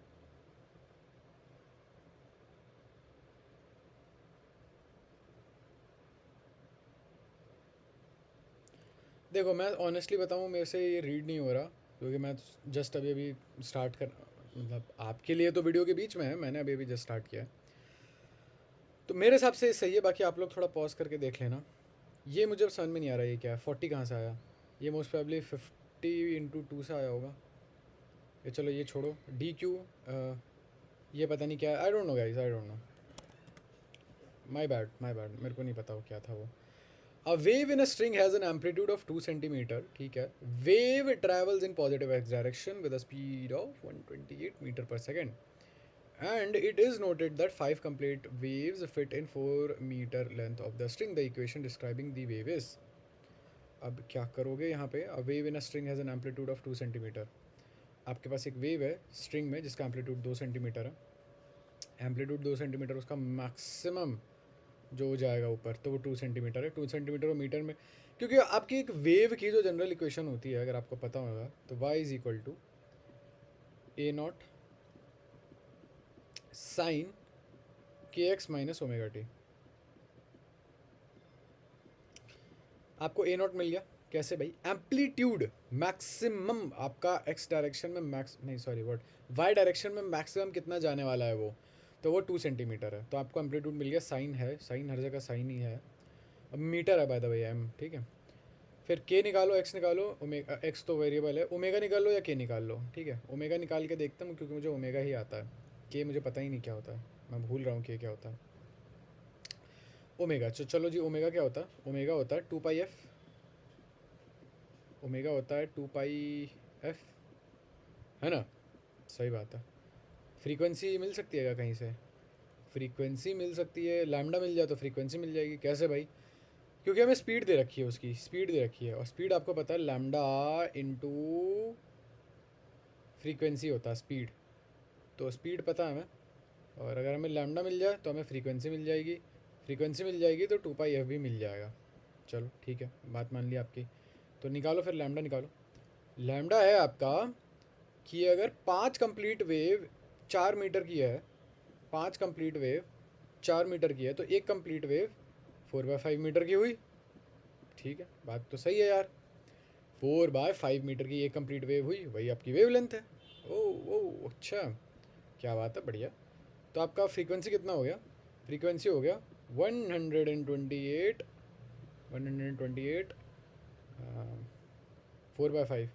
देखो मैं ऑनेस्टली बताऊँ, मेरे से ये रीड नहीं हो रहा क्योंकि मैं जस्ट अभी अभी स्टार्ट कर, मतलब आपके लिए तो वीडियो के बीच में है, मैंने अभी अभी जस्ट स्टार्ट किया है, तो मेरे हिसाब से सही है। बाकी आप लोग थोड़ा पॉज करके देख लेना। ये मुझे समझ में नहीं आ रहा ये क्या है, 40 कहाँ से आया, ये मोस्ट प्रॉब्ली 50 × 2 से आया होगा। ये चलो ये छोड़ो, डी क्यू ये पता नहीं क्या है, आई don't no guys, I don't no, my bad मेरे को नहीं पता वो क्या था वो। A wave in a string has an amplitude of 2 centimeter, ठीक है। Wave travels in positive x direction with a speed of 128 meter per second. And it is noted that 5 complete waves fit in 4 meter length of the string. The equation describing the wave is, अब क्या करोगे यहाँ पे, a wave in a string has an amplitude of 2 centimeter. आपके पास एक wave है string में जिसका एम्पलीट्यूड 2 सेंटीमीटर है, एम्पलीट्यूड 2 सेंटीमीटर, उसका मैक्सिमम जो हो जाएगा ऊपर तो वो 2 सेंटीमीटर है। 2 सेंटीमीटर को मीटर में, क्योंकि आपकी एक वेव की जो जनरल इक्वेशन होती है अगर आपको पता होगा तो y is equal to a naught sine k x minus omega t. आपको ए नॉट मिल गया कैसे भाई, एम्पलीट्यूड मैक्सिमम आपका एक्स डायरेक्शन में मैक्स नहीं सॉरी व्हाट वाई डायरेक्शन में मैक्सिमम कितना जाने वाला है वो, तो वो 2 सेंटीमीटर है। तो आपको एम्पलीट्यूड मिल गया, साइन है, साइन हर जगह साइन ही है, अब मीटर है बाय द वे एम, ठीक है। फिर के निकालो, एक्स निकालो, ओमेगा, एक्स तो वेरिएबल है, ओमेगा निकाल लो या के निकाल लो, ठीक है। ओमेगा निकाल के देखता हूँ क्योंकि मुझे ओमेगा ही आता है, के मुझे पता ही नहीं क्या होता है, मैं भूल रहा हूँ के क्या होता है। ओमेगा, चलो जी, ओमेगा क्या होता है, ओमेगा होता है 2 पाई एफ, ओमेगा होता है 2 पाई एफ, है ना, सही बात है। फ्रीक्वेंसी मिल सकती है क्या कहीं से, फ्रीक्वेंसी मिल सकती है, लैम्डा मिल जाए तो फ्रीक्वेंसी मिल जाएगी, कैसे भाई, क्योंकि हमें स्पीड दे रखी है, उसकी स्पीड दे रखी है, और स्पीड आपको पता है लैम्डा इंटू फ्रीक्वेंसी होता है स्पीड, तो स्पीड पता है हमें, और अगर हमें लैम्डा मिल जाए तो हमें फ्रीक्वेंसी मिल जाएगी, फ्रीक्वेंसी मिल जाएगी तो 2 पाई एफ भी मिल जाएगा। चलो ठीक है, बात मान ली आपकी, तो निकालो फिर लैम्डा निकालो। लैम्डा है आपका कि अगर 5 कंप्लीट वेव 4 मीटर की है, 5 कंप्लीट वेव 4 मीटर की है तो एक कंप्लीट वेव 4/5 मीटर की हुई, ठीक है, बात तो सही है यार। 4/5 मीटर की एक कंप्लीट वेव हुई, वही आपकी वेव लेंथ है। ओ अच्छा, क्या बात है, बढ़िया। तो आपका फ्रीक्वेंसी कितना हो गया, फ्रीक्वेंसी हो गया 128, 128 4/5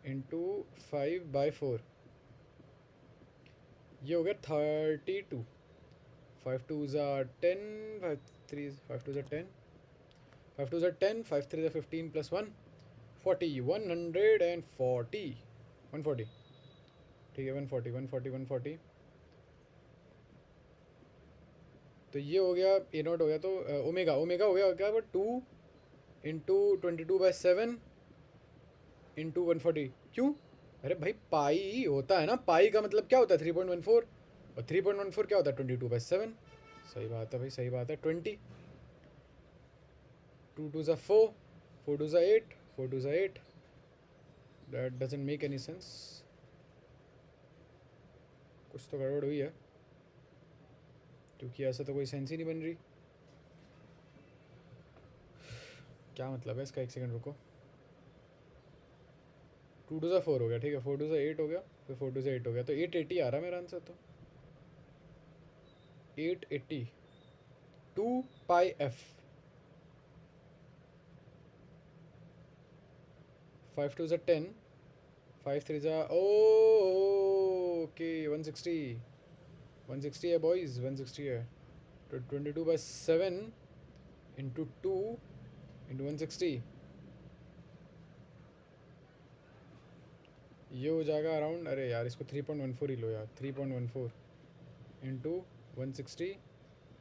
इंटू 5/4, ये हो गया 32, 5 2 ज़ा 10, 5 2 ज़ा 10, 5 2 ज़ा 10, 5 3 ज़ा 15 प्लस 1 40, 140, 140, ठीक है, 140, 140, 140। तो ये हो गया ए नॉट हो गया, तो ओमेगा, ओमेगा हो गया बट 2 × 22/7 इंटू 140, क्यों, अरे भाई पाई होता है ना, पाई का मतलब क्या होता है 3.14, और 3.14 क्या होता है 22/7, सही बात है भाई, सही बात है। 20, 2 2 ज़ा 4, 4 2 ज़ा 8, 4 2 ज़ा 8, that doesn't make any sense, कुछ तो गड़बड़ हुई है क्योंकि ऐसा तो कोई सेंस ही नहीं बन रही, क्या मतलब है इसका, एक सेकंड रुको। 2 2 ज़ा 4 हो गया, ठीक है, 4 2 ज़ा 8 हो गया, फिर 4 2 ज़ा 8 हो गया, तो 880 आ रहा है मेरा आंसर, तो 880 2 पाई एफ, 5 2 ज़ा 10, 5 3 ज़ा ओके 160, 160 है बॉयज़, 160 है, तो 22/7 इंटू 2 इंटू 160, ये हो जाएगा अराउंड, अरे यार इसको 3.14 ही लो यार, 3.14 इंटू 160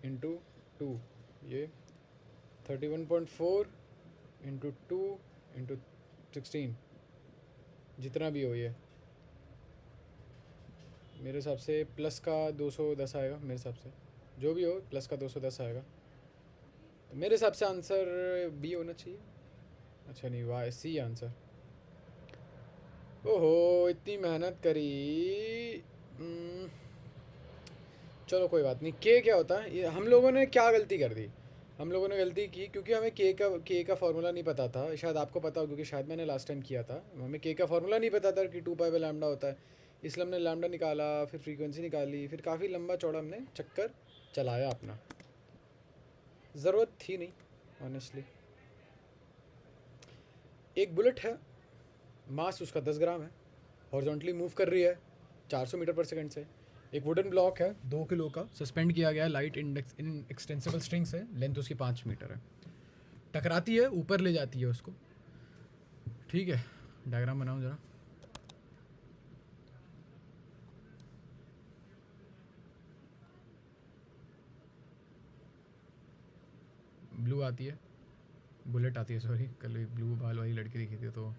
इंटू 2, ये 31.4 इंटू 2 इंटू 16, जितना भी हो ये मेरे हिसाब से प्लस का 210 आएगा मेरे हिसाब से, जो भी हो प्लस का 210 आएगा, तो मेरे हिसाब से आंसर बी होना चाहिए। अच्छा नहीं, वाई सी आंसर। ओहो, इतनी मेहनत करी। हम्म, चलो कोई बात नहीं। के क्या होता है, ये हम लोगों ने क्या गलती कर दी, हम लोगों ने गलती की क्योंकि हमें के का फार्मूला नहीं पता था। शायद आपको पता हो क्योंकि शायद मैंने लास्ट टाइम किया था। हमें के का फार्मूला नहीं पता था कि 2 पाई बाय लैम्डा होता है, इसलिए हमने लैम्डा निकाला, फिर फ्रीक्वेंसी निकाली, फिर काफ़ी लंबा चौड़ा हमने चक्कर चलाया अपना। ज़रूरत थी नहीं ऑनेस्टली। एक बुलेट है, मास उसका 10 ग्राम है, हॉरिजॉन्टली मूव कर रही है 400 मीटर पर सेकंड से। एक वुडन ब्लॉक है 2 किलो का, सस्पेंड किया गया है लाइट इंडेक्स इन एक्सटेंसिबल स्ट्रिंग से, लेंथ उसकी 5 मीटर है। टकराती है, ऊपर ले जाती है उसको। ठीक है, डायग्राम बनाओ ज़रा। ब्लू आती है, बुलेट आती है, सॉरी, कल एक ब्लू बाल वाली लड़की दिखी थी तो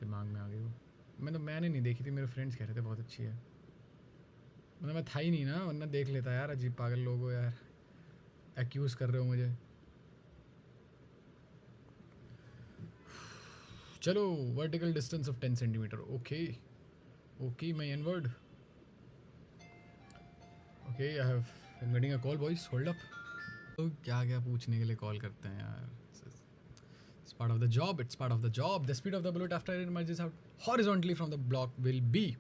दिमाग में आ गई वो। मैंने नहीं देखी थी, मेरे फ्रेंड्स कह रहे थे बहुत अच्छी है। मैं था ही नहीं ना, वरना देख लेता यार। अजीब पागल लोग हो यार, एक्यूज़ कर रहे हो मुझे। चलो, vertical distance of 10 centimetre. Okay okay my N word. Okay, I have getting a call boys, hold up. तो क्या क्या पूछने के लिए कॉल करते हैं यार। It's part of the job. It's part of the job. The speed of the bullet after it emerges out horizontally from the block will be.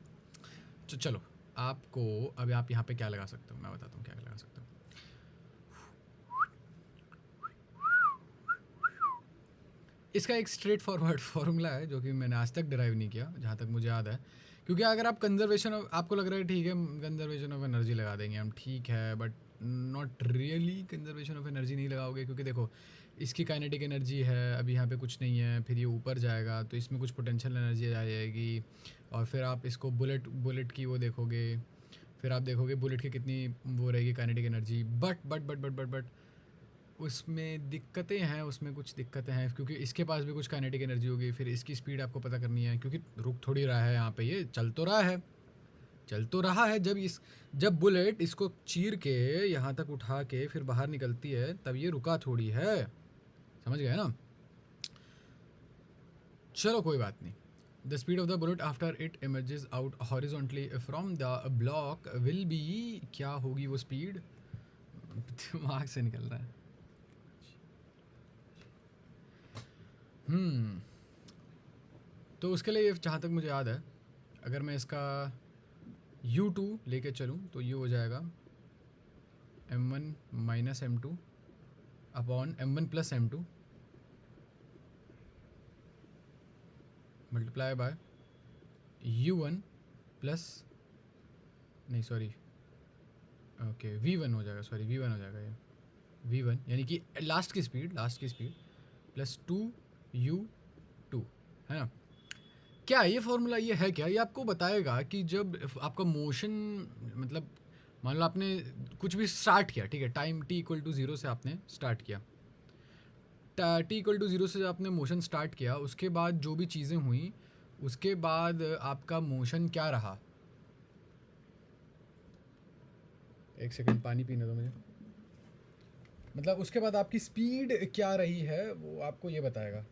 तो चलो, आपको अब आप यहाँ पे क्या लगा सकते हो, मैं बताता हूँ क्या लगा सकते हो। इसका एक स्ट्रेट फॉरवर्ड फार्मूला है जो कि मैंने आज तक डिराइव नहीं किया जहाँ तक मुझे याद है। क्योंकि अगर आप कंजर्वेशन ऑफ, आपको लग रहा है ठीक है कंजर्वेशन ऑफ एनर्जी लगा देंगे हम, ठीक है, but not really conservation of energy नहीं लगाओगे। क्योंकि देखो, इसकी काइनेटिक एनर्जी है, अभी यहाँ पे कुछ नहीं है, फिर ये ऊपर जाएगा तो इसमें कुछ पोटेंशियल एनर्जी आ जाएगी, और फिर आप इसको बुलेट की वो देखोगे, फिर आप देखोगे बुलेट की कितनी वो रहेगी काइनेटिक एनर्जी। बट उसमें दिक्कतें हैं, उसमें कुछ दिक्कतें हैं क्योंकि इसके पास भी कुछ काइनेटिक एनर्जी होगी। फिर इसकी स्पीड आपको पता करनी है क्योंकि रुक थोड़ी रहा है यहाँ पे, ये चल तो रहा है। जब बुलेट इसको चीर के यहाँ तक उठा के फिर बाहर निकलती है तब ये रुका थोड़ी है, समझ गए ना। चलो कोई बात नहीं। The speed of the bullet after it emerges out horizontally from the block will be, क्या होगी वो स्पीड, दिमाग से निकल रहा है। तो उसके लिए जहाँ तक मुझे याद है, अगर मैं इसका u2 लेके चलूँ तो ये हो जाएगा m1 minus m2 upon m1 plus m2 multiply by u1 plus, नहीं सॉरी, ओके v1 हो जाएगा, सॉरी v1 हो जाएगा ये v1, यानी कि लास्ट की स्पीड प्लस 2u2, है ना। क्या ये फॉर्मूला ये है क्या, ये आपको बताएगा कि जब आपका मोशन, मतलब मान लो आपने कुछ भी स्टार्ट किया, ठीक है, टाइम t=0 से आपने स्टार्ट किया, t=0 से आपने मोशन स्टार्ट किया, उसके बाद जो भी चीज़ें हुई उसके बाद आपका मोशन क्या रहा। एक सेकंड पानी पीने दो मुझे। मतलब उसके बाद आपकी स्पीड क्या रही है वो आपको ये बताएगा।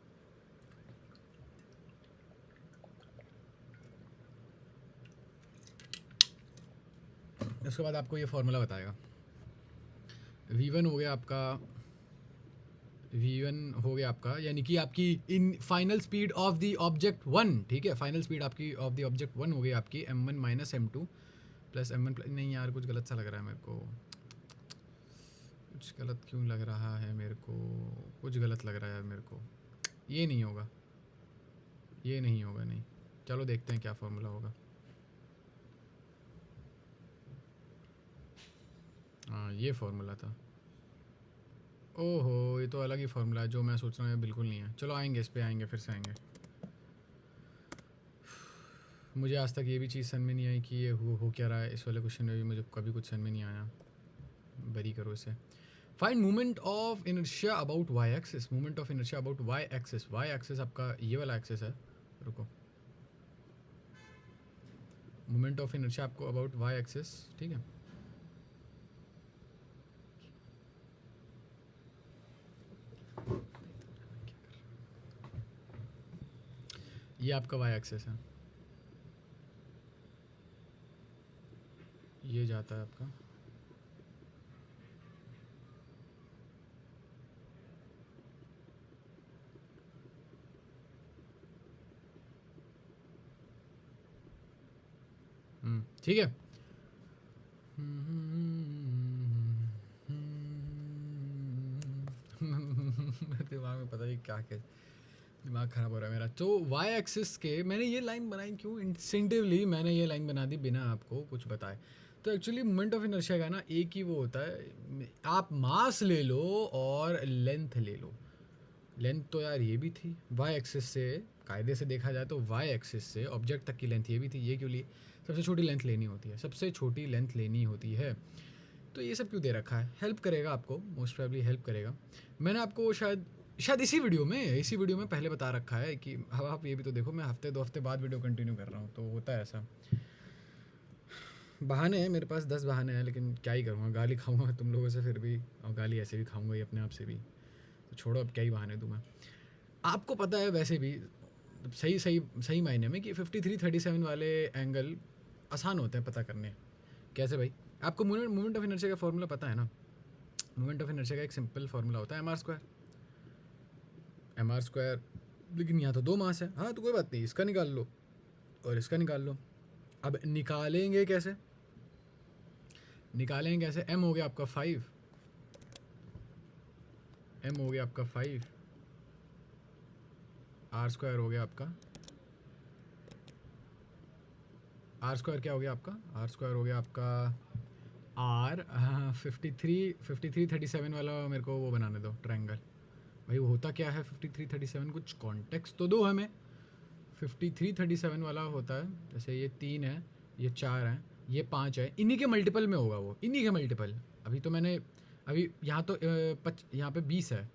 उसके बाद आपको ये फार्मूला बताएगा। v1 हो गया आपका, यानी कि आपकी in final speed of the object 1, ठीक है, फाइनल स्पीड आपकी ऑफ द ऑब्जेक्ट 1 हो गई आपकी m1 minus m2 plus m1 नहीं यार, कुछ गलत सा लग रहा है मेरे को, कुछ गलत क्यों लग रहा है मेरे को, कुछ गलत लग रहा है मेरे को, ये नहीं होगा नहीं, चलो देखते हैं क्या फार्मूला होगा। हाँ, ये फार्मूला था। ओहो, ये तो अलग ही फार्मूला है, जो मैं सोच रहा हूँ बिल्कुल नहीं है। चलो आएंगे, इस पे आएंगे, फिर से आएंगे। मुझे आज तक ये भी चीज़ समझ में नहीं आई कि ये हो क्या रहा है। इस वाले क्वेश्चन में भी मुझे कभी कुछ समझ में नहीं आया। बरी करो इसे। Find movement of inertia about y axis. Movement of inertia about y axis आपका ये वाला एक्सिस है, रुको, मोमेंट ऑफ इनर्शिया आपको अबाउट वाई एक्सिस, ठीक है। ये आपका वाई एक्सिस है, ये जाता है आपका ठीक है। दिमाग में पता नहीं क्या क्या, दिमाग ख़राब हो रहा है मेरा। तो वाई एक्सिस के मैंने ये लाइन बनाई क्यों, इंस्टिंक्टिवली मैंने ये लाइन बना दी बिना आपको कुछ बताए। तो एक्चुअली मोमेंट ऑफ इनर्शिया का ना एक ही वो होता है, आप मास ले लो और लेंथ ले लो। लेंथ तो यार ये भी थी वाई एक्सिस से, कायदे से देखा जाए तो वाई एक्सिस से ऑब्जेक्ट तक की लेंथ ये भी थी, ये क्यों ली? सबसे छोटी लेंथ लेनी होती है, सबसे छोटी लेंथ लेनी होती है। तो ये सब क्यों दे रखा है? हेल्प करेगा आपको, मोस्ट प्रोबेबली हेल्प करेगा। मैंने आपको शायद इसी वीडियो में पहले बता रखा है कि अब आप ये भी तो देखो, मैं हफ्ते 2 हफ्ते बाद वीडियो कंटिन्यू कर रहा हूँ, तो होता है ऐसा। बहाने हैं मेरे पास, 10 बहाने हैं, लेकिन क्या ही करूँगा, गाली खाऊंगा तुम लोगों से फिर भी, और गाली ऐसे भी खाऊंगा ही अपने आप से भी, तो छोड़ो अब क्या ही बहाने दूँ मैं। आपको पता है वैसे भी सही मायने में कि 53-37 वाले एंगल आसान होते हैं पता करने। कैसे भाई? आपको मोमेंट ऑफ इनर्शिया का फॉर्मूला पता है ना? मोमेंट ऑफ इनर्शिया का एक सिंपल फार्मूला होता है एम आर स्क्वायर, लेकिन यहाँ तो 2 मास है। हाँ तो कोई बात नहीं, इसका निकाल लो और इसका निकाल लो। अब निकालेंगे कैसे? एम हो गया आपका 5, आर स्क्वायर हो गया आपका, आर स्क्वायर क्या हो गया आपका? आर स्क्वायर हो गया आपका आर 53-37 वाला मेरे को वो बनाने दो ट्रायंगल। भाई वो होता क्या है 53-37? कुछ कॉन्टेक्स्ट तो दो हमें। 53-37 वाला होता है, जैसे ये 3 है, ये 4 है, ये 5 है, इन्हीं के मल्टीपल में होगा वो, इन्हीं के मल्टीपल। अभी यहाँ तो यहाँ पे 20 है,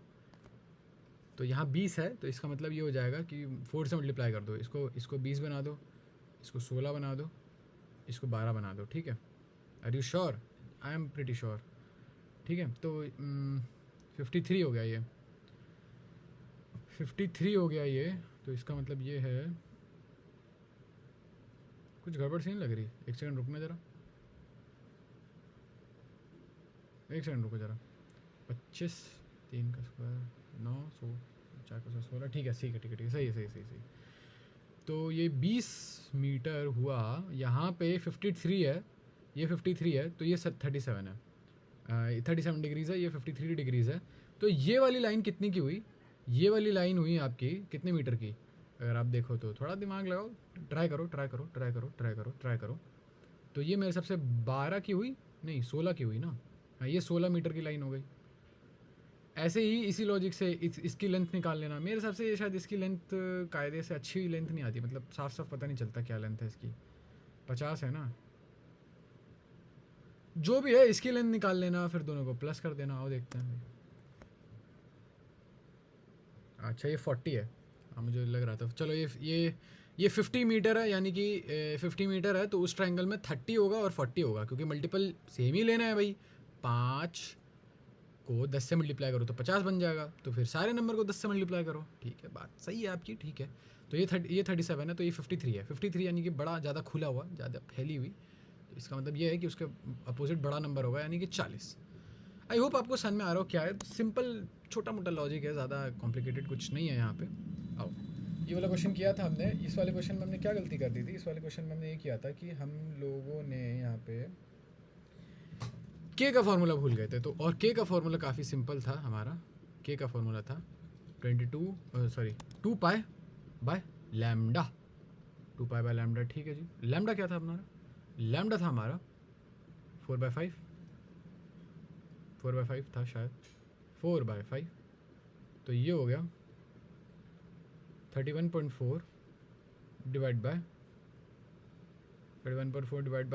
तो यहाँ 20 है, तो इसका मतलब ये हो जाएगा कि 4 से मल्टीप्लाई कर दो, इसको 20 बना दो, इसको 16 बना दो, इसको 12 बना दो, ठीक है? Are you sure? I am pretty sure, ठीक है? तो 53 हो गया ये, 53 हो गया ये, तो इसका मतलब ये है, कुछ गड़बड़ सी नहीं लग रही? एक सेकंड रुकना ज़रा, एक सेकंड रुको ज़रा। 25, 3 का स्क्वायर 9, 100, 4 का 16, ठीक है, ठीक है, सही। तो ये 20 मीटर हुआ, यहाँ पे 53 है, ये 53 है, तो ये 37 है, 37 डिग्रीज़ है, ये 53 डिग्रीज़ है। तो ये वाली लाइन कितनी की हुई? ये वाली लाइन हुई आपकी कितने मीटर की? अगर आप देखो तो थोड़ा दिमाग लगाओ, ट्राई करो। तो ये मेरे सबसे 12 की हुई, नहीं 16 की हुई ना। हाँ, ये 16 मीटर की लाइन हो गई। ऐसे ही इसी लॉजिक से इसकी लेंथ निकाल लेना। मेरे हिसाब से शायद इसकी लेंथ कायदे से अच्छी लेंथ नहीं आती, मतलब साफ पता नहीं चलता क्या लेंथ है इसकी। 50 है ना, जो भी है इसकी लेंथ निकाल लेना, फिर दोनों को प्लस कर देना। आओ देखते हैं। अच्छा ये 40 है, हाँ मुझे लग रहा था। चलो ये 50 मीटर है, यानी कि 50 मीटर है, तो उस ट्रायंगल में 30 होगा और 40 होगा, क्योंकि मल्टीपल सेम ही लेना है भाई। 5 को 10 से मल्टीप्लाई करो तो 50 बन जाएगा, तो फिर सारे नंबर को 10 से मल्टीप्लाई करो, ठीक है? बात सही है आपकी, ठीक है। तो ये 37 है, तो ये 53 है। 53 यानी कि बड़ा ज़्यादा खुला हुआ, ज़्यादा फैली हुई, तो इसका मतलब ये है कि उसके अपोजिट बड़ा नंबर होगा, यानी कि 40। आई होप आपको समझ में आ रहा हो क्या है। सिंपल छोटा मोटा लॉजिक है, ज़्यादा कॉम्प्लिकेटेड कुछ नहीं है यहाँ पे। आओ, ये वाला क्वेश्चन किया था हमने। इस वाले क्वेश्चन में हमने क्या गलती कर दी थी? इस वाले क्वेश्चन में हमने ये किया था कि हम लोगों ने यहाँ पे के का फार्मूला भूल गए थे। तो और के का फार्मूला काफ़ी सिंपल था हमारा। के का फार्मूला था 2 pi by lambda, 2 pi by lambda, ठीक है जी। लैम्डा क्या था हमारा? लैम्डा था हमारा 4/5 था शायद, 4/5। तो ये हो गया 31.4 divide by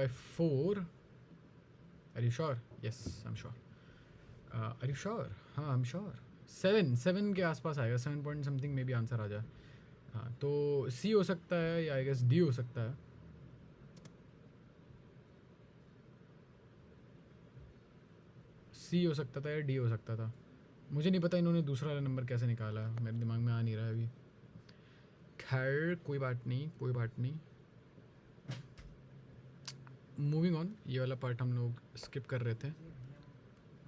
4। Are you sure? Yes I am sure. Are you sure? हाँ आई एम श्योर। 7 के आसपास आएगा, 7 पॉइंट समथिंग में भी आंसर आ जाए। हाँ तो सी हो सकता है या आई गेस डी हो सकता है। सी हो सकता था या डी हो सकता था, मुझे नहीं पता इन्होंने दूसरा वाला नंबर कैसे निकाला, मेरे दिमाग में आ नहीं रहा है अभी। खैर कोई बात नहीं, कोई बात नहीं। मूविंग ऑन, ये वाला पार्ट हम लोग स्किप कर रहे थे।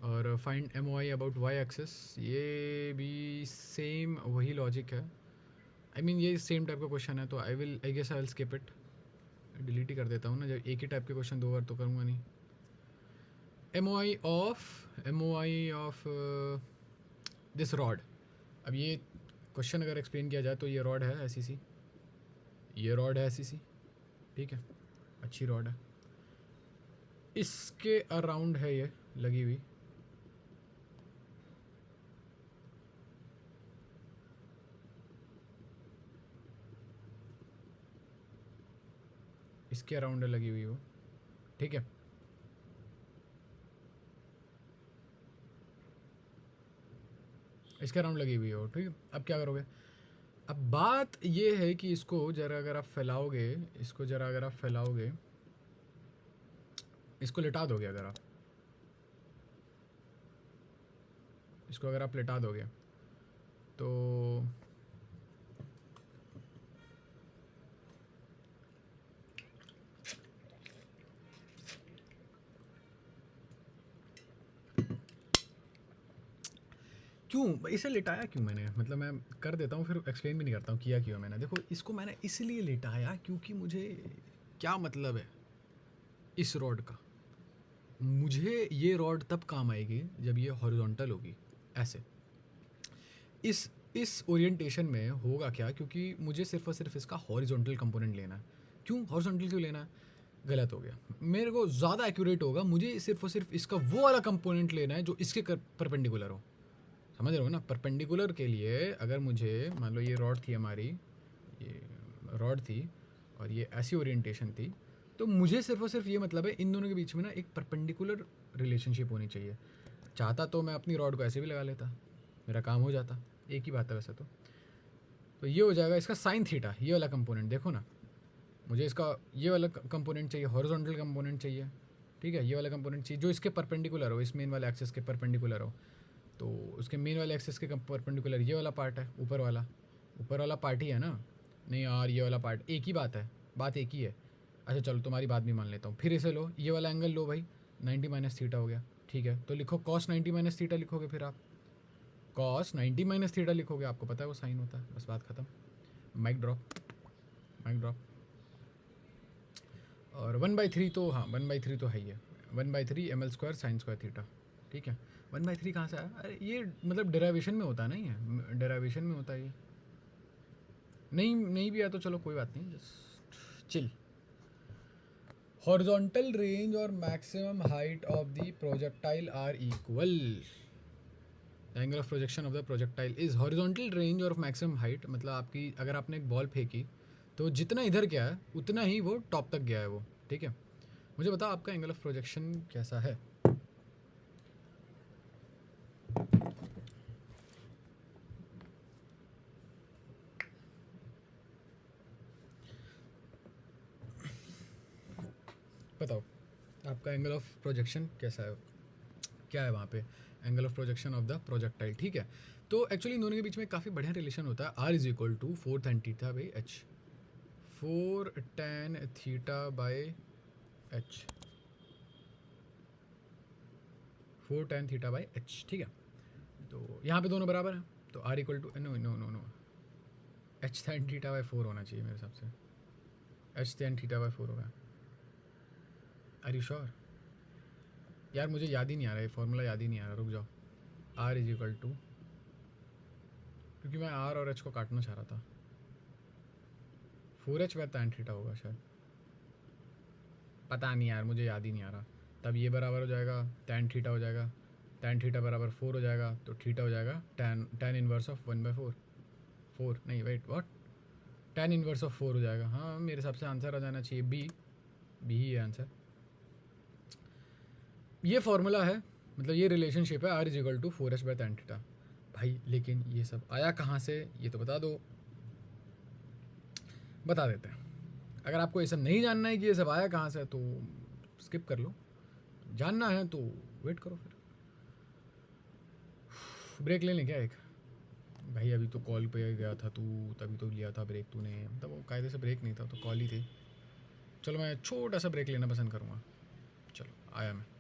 और find M O I about Y axis, ये भी सेम वही लॉजिक है। आई मीन ये सेम टाइप का क्वेश्चन है, तो I guess I will skip it, delete ही कर देता हूँ ना, जब एक ही टाइप के क्वेश्चन 2 बार तो करूँगा नहीं। M O I of this rod. अब ये क्वेश्चन अगर एक्सप्लेन किया जाए तो ये रॉड है ऐसी सी, ये रॉड है ऐसी सी, ठीक है, अच्छी रॉड है, इसके अराउंड है ये लगी हुई, इसके अराउंड है लगी हुई वो, ठीक है। इसके अराउंड लगी हुई हो, ठीक है। अब क्या करोगे, अब बात ये है कि इसको जरा अगर आप फैलाओगे, इसको जरा अगर आप फैलाओगे, इसको लिटा दोगे, अगर आप इसको अगर आप लिटा दोगे तो क्यों इसे लिटाया क्यों मैंने, मतलब मैं कर देता हूँ फिर एक्सप्लेन भी नहीं करता हूँ किया क्यों मैंने। देखो इसको मैंने इसलिए लिटाया क्योंकि मुझे क्या मतलब है इस रॉड का, मुझे ये रॉड तब काम आएगी जब ये हॉरिजॉन्टल होगी ऐसे। इस ओरिएंटेशन में होगा क्या, क्योंकि मुझे सिर्फ और सिर्फ इसका हॉरिजॉन्टल कंपोनेंट लेना है। क्यों हॉरिजॉन्टल क्यों लेना है, गलत हो गया, मेरे को ज़्यादा एक्यूरेट होगा, मुझे सिर्फ और सिर्फ इसका वो वाला कंपोनेंट लेना है जो इसके परपेंडिकुलर हो, समझ रहे हो ना। परपेंडिकुलर के लिए अगर मुझे मान लो ये रॉड थी हमारी, ये रॉड थी और ये ऐसी ओरिएंटेशन थी, तो मुझे सिर्फ और सिर्फ ये मतलब है इन दोनों के बीच में ना एक परपेंडिकुलर रिलेशनशिप होनी चाहिए। चाहता तो मैं अपनी रॉड को ऐसे भी लगा लेता, मेरा काम हो जाता, एक ही बात है वैसे तो ये हो जाएगा इसका साइन थीटा, ये वाला कंपोनेंट देखो ना, मुझे इसका ये वाला कंपोनेंट चाहिए, हॉरिजॉन्टल कंपोनेंट चाहिए, ठीक है, ये वाला कंपोनेंट चाहिए जो इसके परपेंडिकुलर हो, इस मेन वाले एक्सिस के परपेंडिकुलर हो। तो उसके मेन वाले एक्सिस के परपेंडिकुलर ये वाला पार्ट है, ऊपर वाला पार्ट ही है ना। नहीं यार ये वाला पार्ट, एक ही बात है, बात एक ही है। अच्छा चलो तुम्हारी बात भी मान लेता हूँ, फिर इसे लो, ये वाला एंगल लो भाई, 90 माइनस थीटा हो गया, ठीक है। तो लिखो कॉस 90 माइनस थीटा लिखोगे, फिर आप कॉस 90 माइनस थीटा लिखोगे, आपको पता है वो साइन होता है, बस बात खत्म, माइक ड्रॉप। और 1/3 तो हाँ 1/3 तो है ही है, 1/3 ml² साइन स्क्वायर थीटा, ठीक है। 1/3 कहाँ से आया, अरे ये मतलब डेरावेशन में होता है ना, ये डेरावेशन में होता है ये, नहीं भी आया तो चलो कोई बात नहीं, जस्ट चिल। हॉरिजॉन्टल रेंज और maximum height of the projectile are equal, the angle of projection of the projectile is horizontal range और मैक्सिमम हाइट, मतलब आपकी अगर आपने एक बॉल फेंकी तो जितना इधर गया है उतना ही वो टॉप तक गया है वो, ठीक है। मुझे बताओ आपका एंगल ऑफ प्रोजेक्शन कैसा है। बताओ आपका एंगल ऑफ प्रोजेक्शन कैसा है, क्या है वहाँ पे, angle of projection of the projectile, ठीक है। तो एक्चुअली इन दोनों के बीच में काफ़ी बढ़िया रिलेशन होता है, R is equal to 4 tan theta by H, 4 tan theta by H, 4 tan theta by H, ठीक है। तो यहाँ पे दोनों बराबर हैं, तो R equal to no H tan theta by 4 होना चाहिए मेरे हिसाब से, एच tan थीटा बाई 4 होगा। आर यू श्योर यार, मुझे याद ही नहीं आ रहा है, फॉर्मूला याद ही नहीं आ रहा, रुक जाओ। आर इज इक्वल टू, क्योंकि मैं आर और एच को काटना चाह रहा था, 4h बाय tan थीटा होगा शायद, पता नहीं यार मुझे याद ही नहीं आ रहा। तब ये बराबर हो जाएगा tan थीटा हो जाएगा, tan थीटा बराबर 4 हो जाएगा, तो थीटा हो जाएगा tan इनवर्स ऑफ 1/4, 4 नहीं wait what, tan inverse of 4 हो जाएगा। हाँ मेरे हिसाब से आंसर आ जाना चाहिए बी ही है आंसर। ये फॉर्मूला है, मतलब ये रिलेशनशिप है, R is equal to 4h by tan theta. भाई लेकिन ये सब आया कहाँ से, ये तो बता दो, बता देते हैं। अगर आपको ये सब नहीं जानना है कि ये सब आया कहाँ से तो स्किप कर लो, जानना है तो वेट करो फिर। ब्रेक ले लें क्या एक? भाई अभी तो कॉल पे गया था तू, तभी तो लिया था ब्रेक तूने, मतलब वो कायदे से ब्रेक नहीं था तो कॉल ही थे। चलो मैं छोटा सा ब्रेक लेना पसंद करूँगा। चलो आया मैं।